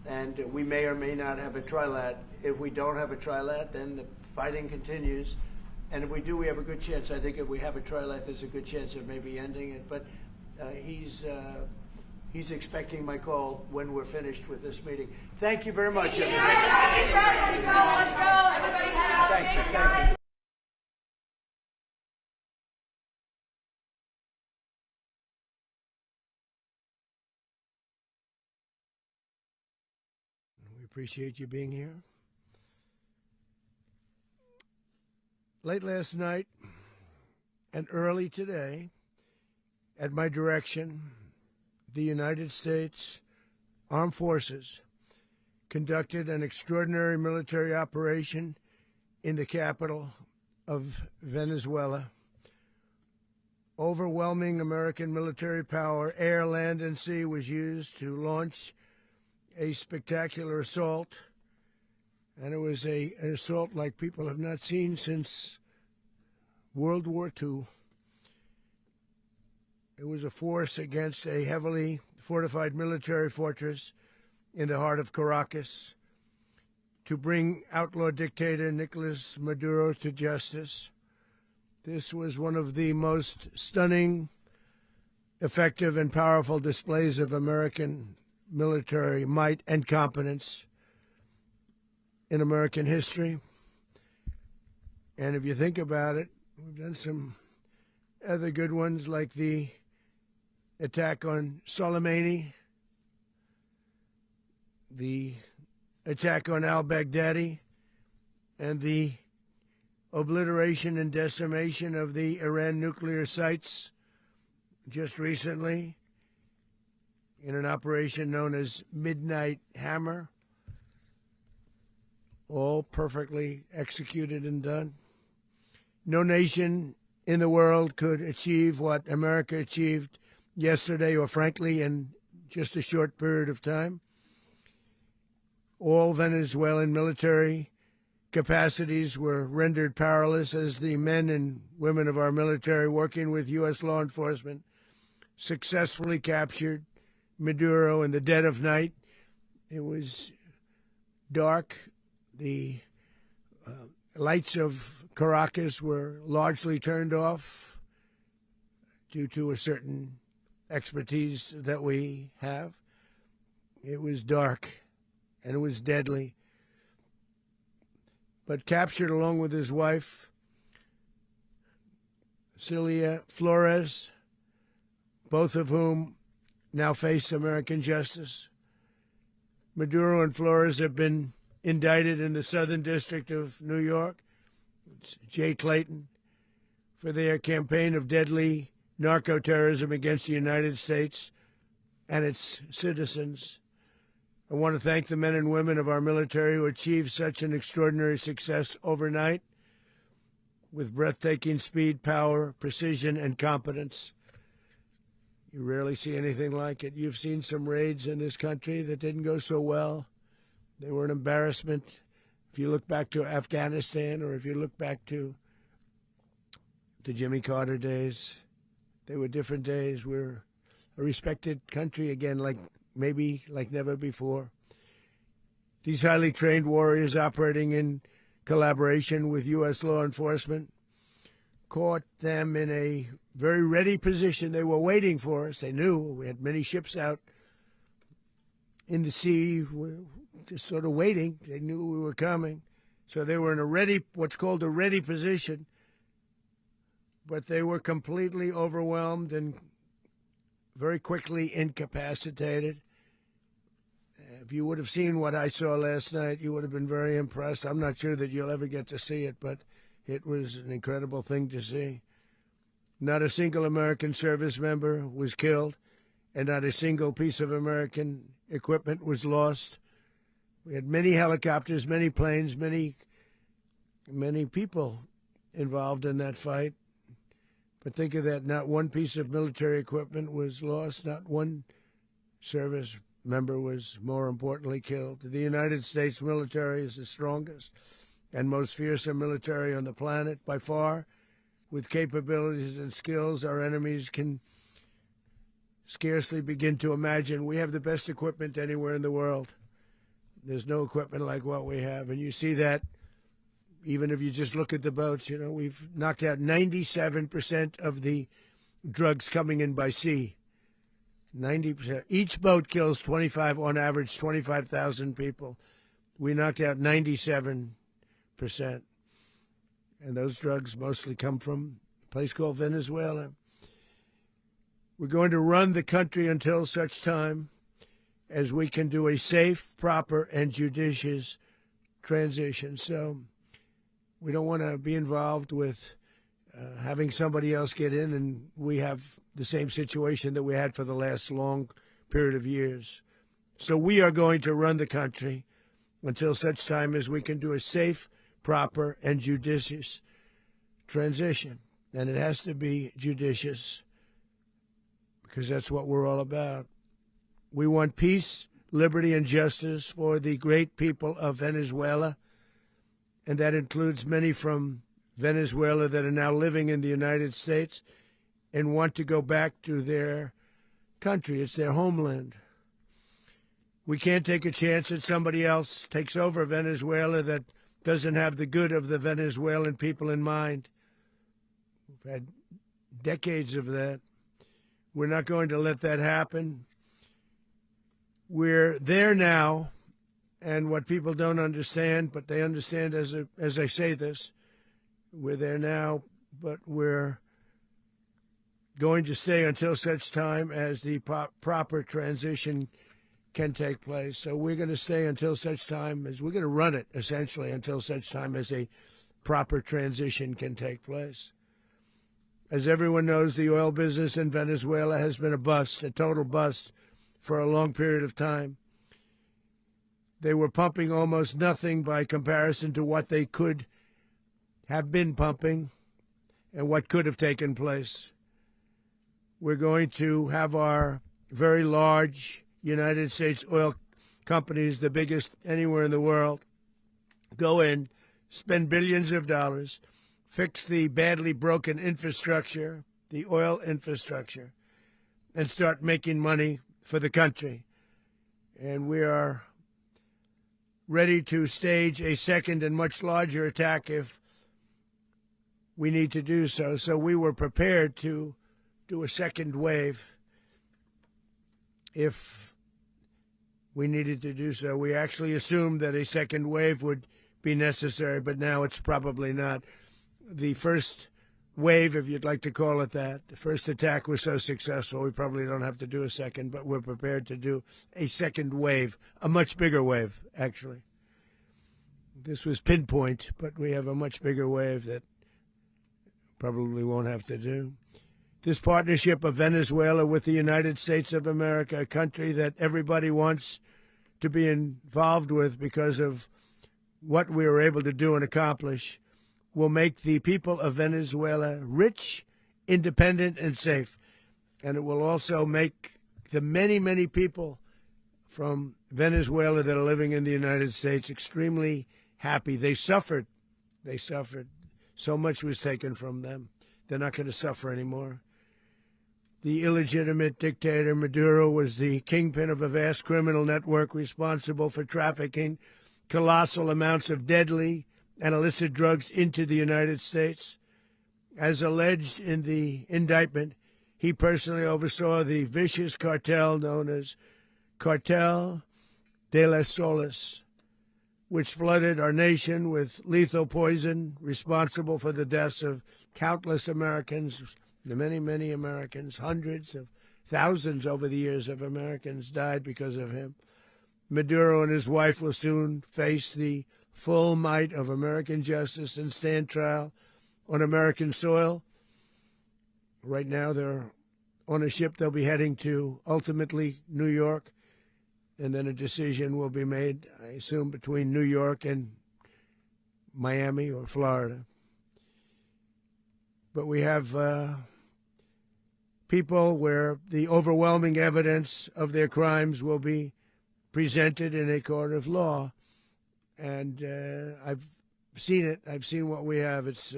And we may or may not have a trilat. If we don't have a trilat, then the fighting continues. And if we do, we have a good chance. I think if we have a trilat, there's a good chance of maybe ending it. But he's expecting my call when we're finished with this meeting. Thank you very much, everybody. Thank you. We appreciate you being here. Late last night and early today, at my direction, the United States Armed Forces conducted an extraordinary military operation in the capital of Venezuela. Overwhelming American military power, air, land, and sea, was used to launch a spectacular assault. And it was an assault like people have not seen since World War II. It was a force against a heavily fortified military fortress in the heart of Caracas to bring outlaw dictator Nicolas Maduro to justice. This was one of the most stunning, effective, and powerful displays of American military might and competence in American history. And if you think about it, we've done some other good ones, like the attack on Soleimani, the attack on al-Baghdadi, and the obliteration and decimation of the Iran nuclear sites just recently in an operation known as Midnight Hammer. All perfectly executed and done. No nation in the world could achieve what America achieved yesterday, or frankly, in just a short period of time. All Venezuelan military capacities were rendered powerless as the men and women of our military, working with U.S. law enforcement, successfully captured Maduro in the dead of night. It was dark. The lights of Caracas were largely turned off due to a certain expertise that we have. It was dark and it was deadly. But captured along with his wife, Celia Flores, both of whom now face American justice. Maduro and Flores have been indicted in the Southern District of New York. It's Jay Clayton, for their campaign of deadly narco-terrorism against the United States and its citizens. I want to thank the men and women of our military who achieved such an extraordinary success overnight with breathtaking speed, power, precision, and competence. You rarely see anything like it. You've seen some raids in this country that didn't go so well. They were an embarrassment. If you look back to Afghanistan or if you look back to the Jimmy Carter days, they were different days. We're a respected country again, maybe like never before. These highly trained warriors operating in collaboration with U.S. law enforcement caught them in a very ready position. They were waiting for us. They knew we had many ships out in the sea, just sort of waiting. They knew we were coming. So they were in what's called a ready position, but they were completely overwhelmed and very quickly incapacitated. If you would have seen what I saw last night, you would have been very impressed. I'm not sure that you'll ever get to see it, but it was an incredible thing to see. Not a single American service member was killed, and not a single piece of American equipment was lost. We had many helicopters, many planes, many people involved in that fight. But think of that, not one piece of military equipment was lost, not one service member was, more importantly, killed. The United States military is the strongest and most fearsome military on the planet by far. With capabilities and skills our enemies can scarcely begin to imagine. We have the best equipment anywhere in the world. There's no equipment like what we have, and you see that even if you just look at the boats. We've knocked out 97% of the drugs coming in by sea. 90%. Each boat kills on average 25,000 people. We knocked out 97%. And those drugs mostly come from a place called Venezuela. We're going to run the country until such time as we can do a safe, proper, and judicious transition. So we don't want to be involved with having somebody else get in, and we have the same situation that we had for the last long period of years. So we are going to run the country until such time as we can do a safe, proper, and judicious transition. And it has to be judicious because that's what we're all about. We want peace, liberty, and justice for the great people of Venezuela, and that includes many from Venezuela that are now living in the United States and want to go back to their country. It's their homeland. We can't take a chance that somebody else takes over Venezuela that doesn't have the good of the Venezuelan people in mind. We've had decades of that. We're not going to let that happen. We're there now, and what people don't understand, but they understand as I say this, we're there now, but we're going to stay until such time as the proper transition can take place. So we're going to stay until such time as we're going to run it, essentially, until such time as a proper transition can take place. As everyone knows, the oil business in Venezuela has been a bust, a total bust, for a long period of time. They were pumping almost nothing by comparison to what they could have been pumping and what could have taken place. We're going to have our very large United States oil companies, the biggest anywhere in the world, go in, spend billions of dollars, fix the badly broken infrastructure, the oil infrastructure, and start making money for the country. And we are ready to stage a second and much larger attack if we need to do so. So we were prepared to do a second wave if we needed to do so. We actually assumed that a second wave would be necessary, but now it's probably not. The first wave, if you'd like to call it that, the first attack was so successful, we probably don't have to do a second, but we're prepared to do a second wave, a much bigger wave, actually. This was pinpoint, but we have a much bigger wave that probably won't have to do. This partnership of Venezuela with the United States of America, a country that everybody wants to be involved with because of what we were able to do and accomplish, will make the people of Venezuela rich, independent, and safe. And it will also make the many, many people from Venezuela that are living in the United States extremely happy. They suffered. They suffered. So much was taken from them. They're not going to suffer anymore. The illegitimate dictator Maduro was the kingpin of a vast criminal network responsible for trafficking colossal amounts of deadly and illicit drugs into the United States. As alleged in the indictment, he personally oversaw the vicious cartel known as Cartel de las Solas, which flooded our nation with lethal poison, responsible for the deaths of countless Americans, the many, many Americans. Hundreds of thousands over the years of Americans died because of him. Maduro and his wife will soon face the full might of American justice and stand trial on American soil. Right now, they're on a ship. They'll be heading to, ultimately, New York, and then a decision will be made, I assume, between New York and Miami or Florida. But we have people where the overwhelming evidence of their crimes will be presented in a court of law. And I've seen it. I've seen what we have. It's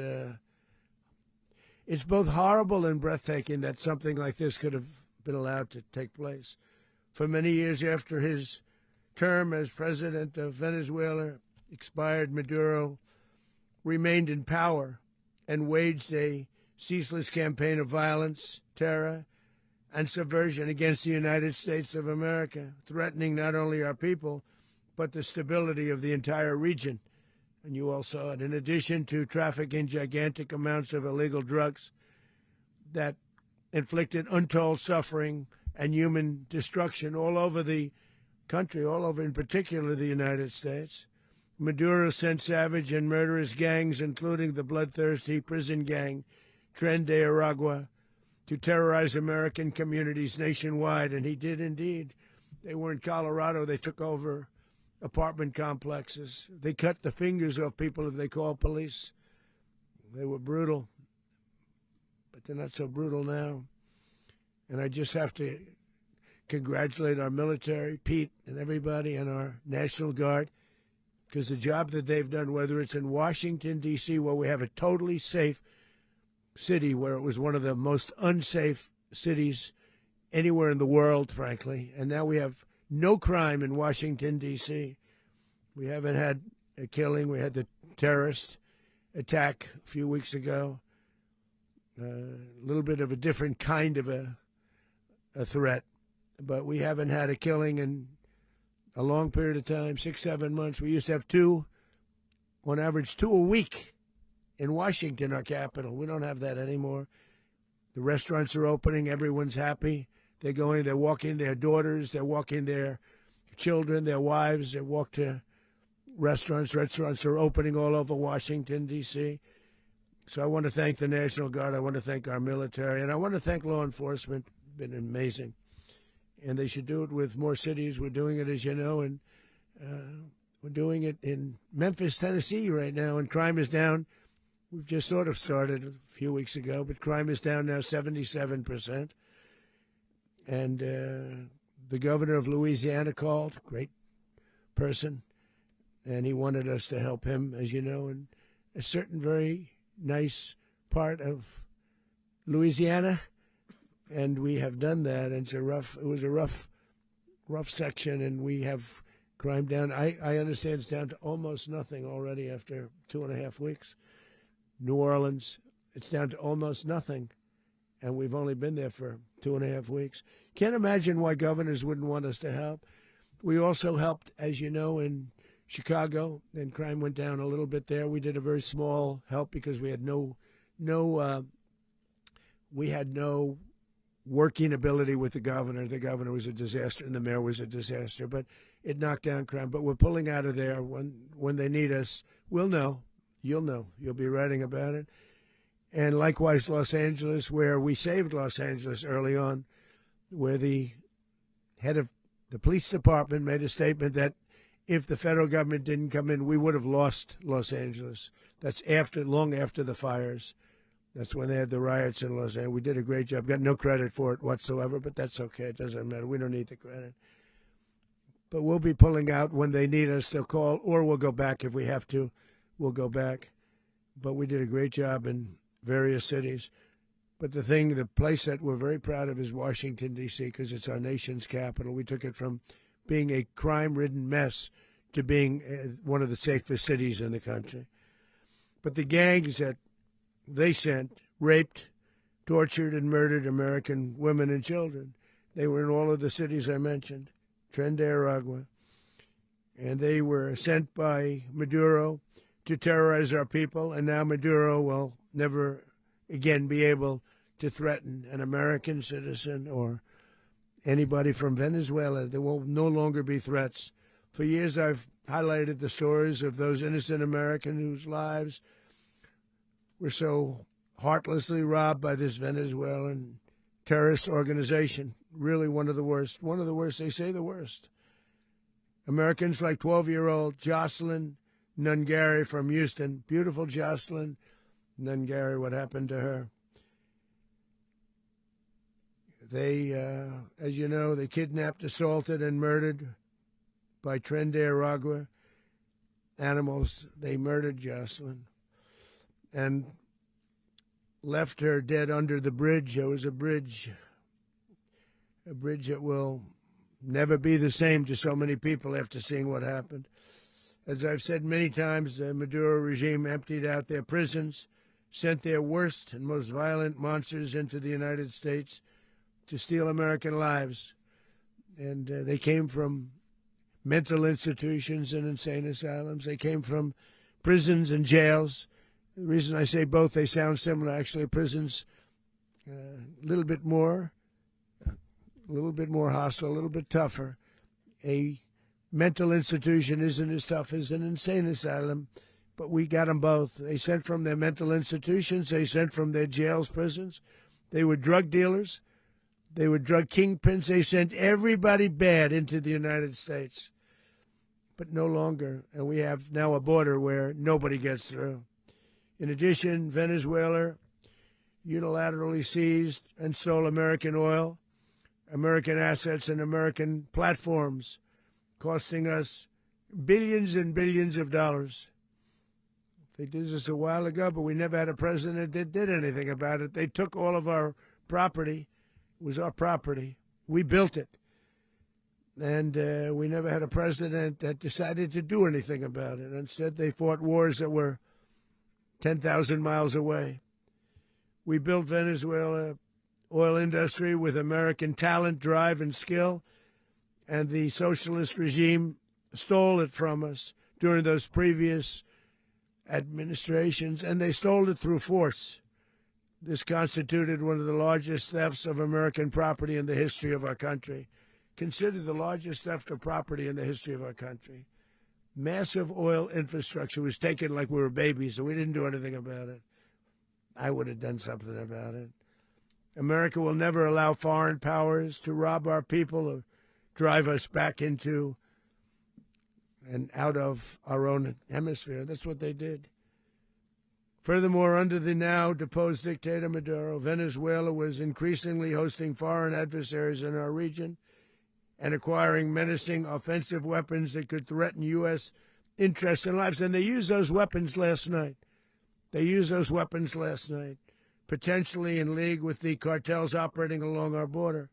both horrible and breathtaking that something like this could have been allowed to take place. For many years after his term as president of Venezuela expired, Maduro remained in power and waged a ceaseless campaign of violence, terror, and subversion against the United States of America, threatening not only our people, but the stability of the entire region. And you all saw it. In addition to trafficking gigantic amounts of illegal drugs that inflicted untold suffering and human destruction all over the country, all over, in particular, the United States, Maduro sent savage and murderous gangs, including the bloodthirsty prison gang Tren de Aragua, to terrorize American communities nationwide. And he did indeed. They were in Colorado. They took over apartment complexes. They cut the fingers off people if they called police. They were brutal, but they're not so brutal now. And I just have to congratulate our military, Pete and everybody, and our National Guard, because the job that they've done, whether it's in Washington, D.C., where we have a totally safe city, where it was one of the most unsafe cities anywhere in the world, frankly, and now we have no crime in Washington, D.C. We haven't had a killing. We had the terrorist attack a few weeks ago. A little bit of a different kind of a threat. But we haven't had a killing in a long period of time, 6-7 months. We used to have two, on average 2 a week in Washington, our capital. We don't have that anymore. The restaurants are opening. Everyone's happy. They're going, they're walking their daughters, they're walking their children, their wives. They walk to restaurants. Restaurants are opening all over Washington, D.C. So I want to thank the National Guard. I want to thank our military. And I want to thank law enforcement. It's been amazing. And they should do it with more cities. We're doing it, as you know, and we're doing it in Memphis, Tennessee right now, and crime is down. We've just sort of started a few weeks ago, but crime is down now 77%. And the governor of Louisiana called, great person, and he wanted us to help him, as you know, in a certain very nice part of Louisiana, and we have done that. And it was a rough section, and we have crime down. I understand it's down to almost nothing already after 2.5 weeks. New Orleans, It's down to almost nothing. And we've only been there for 2.5 weeks. Can't imagine why governors wouldn't want us to help. We also helped, as you know, in Chicago, and crime went down a little bit there. We did a very small help because we had no working ability with the governor. The governor was a disaster, and the mayor was a disaster. But it knocked down crime. But we're pulling out of there when they need us. We'll know. You'll know. You'll be writing about it. And likewise, Los Angeles, where we saved Los Angeles early on, where the head of the police department made a statement that if the federal government didn't come in, we would have lost Los Angeles. That's long after the fires. That's when they had the riots in Los Angeles. We did a great job. Got no credit for it whatsoever, but that's okay. It doesn't matter. We don't need the credit. But we'll be pulling out when they need us. They'll call, or we'll go back if we have to. We'll go back. But we did a great job in various cities. But the place that we're very proud of is Washington, D.C., because it's our nation's capital. We took it from being a crime-ridden mess to being one of the safest cities in the country. But the gangs that they sent raped, tortured, and murdered American women and children. They were in all of the cities I mentioned, Tren de Aragua. And they were sent by Maduro to terrorize our people, and now Maduro will never again be able to threaten an American citizen or anybody from Venezuela. There will no longer be threats. For years I've highlighted the stories of those innocent Americans whose lives were so heartlessly robbed by this Venezuelan terrorist organization. Really one of the worst. One of the worst, they say the worst. Americans like 12-year-old Jocelyn Nungari from Houston. Beautiful Jocelyn Nungari, what happened to her? They, as you know, they kidnapped, assaulted, and murdered by Tren de Aragua animals. They murdered Jocelyn and left her dead under the bridge. There was a bridge that will never be the same to so many people after seeing what happened. As I've said many times, the Maduro regime emptied out their prisons, sent their worst and most violent monsters into the United States to steal American lives. And they came from mental institutions and insane asylums. They came from prisons and jails. The reason I say both, they sound similar. Actually, prisons a little bit more hostile, a little bit tougher. A mental institution isn't as tough as an insane asylum, but we got them both. They sent from their mental institutions. They sent from their jails, prisons. They were drug dealers. They were drug kingpins. They sent everybody bad into the United States, but no longer. And we have now a border where nobody gets through. In addition, Venezuela unilaterally seized and stole American oil, American assets, and American platforms, costing us billions and billions of dollars. They did this a while ago, but we never had a president that did anything about it. They took all of our property. It was our property. We built it. And we never had a president that decided to do anything about it. Instead, they fought wars that were 10,000 miles away. We built Venezuela oil industry with American talent, drive, and skill, and the socialist regime stole it from us during those previous administrations, and they stole it through force. This constituted one of the largest thefts of American property in the history of our country. Considered the largest theft of property in the history of our country. Massive oil infrastructure was taken like we were babies, and we didn't do anything about it. I would have done something about it. America will never allow foreign powers to rob our people or drive us back into and out of our own hemisphere. That's what they did. Furthermore, under the now deposed dictator Maduro, Venezuela was increasingly hosting foreign adversaries in our region and acquiring menacing offensive weapons that could threaten U.S. interests and lives. And they used those weapons last night. Potentially in league with the cartels operating along our border.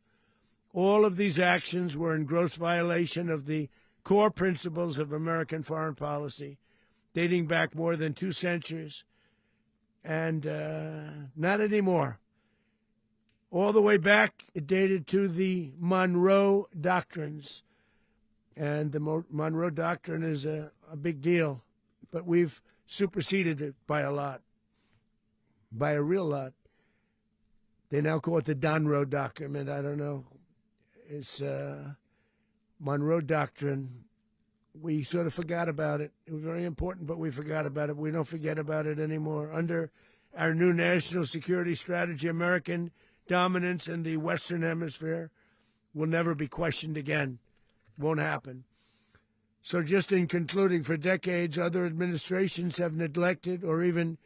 All of these actions were in gross violation of the core principles of American foreign policy, dating back more than 2 centuries, and not anymore. All the way back, it dated to the Monroe Doctrines. And the Monroe Doctrine is a big deal, but we've superseded it by a lot, by a real lot. They now call it the Donroe Document. I don't know. It's Monroe Doctrine. We sort of forgot about it. It was very important, but we forgot about it. We don't forget about it anymore. Under our new national security strategy, American dominance in the Western Hemisphere will never be questioned again. Won't happen. So just in concluding, for decades, other administrations have neglected or even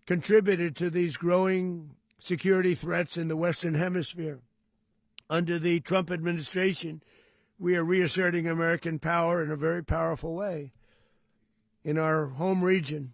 contributed to these growing security threats in the Western Hemisphere. Under the Trump administration, we are reasserting American power in a very powerful way in our home region.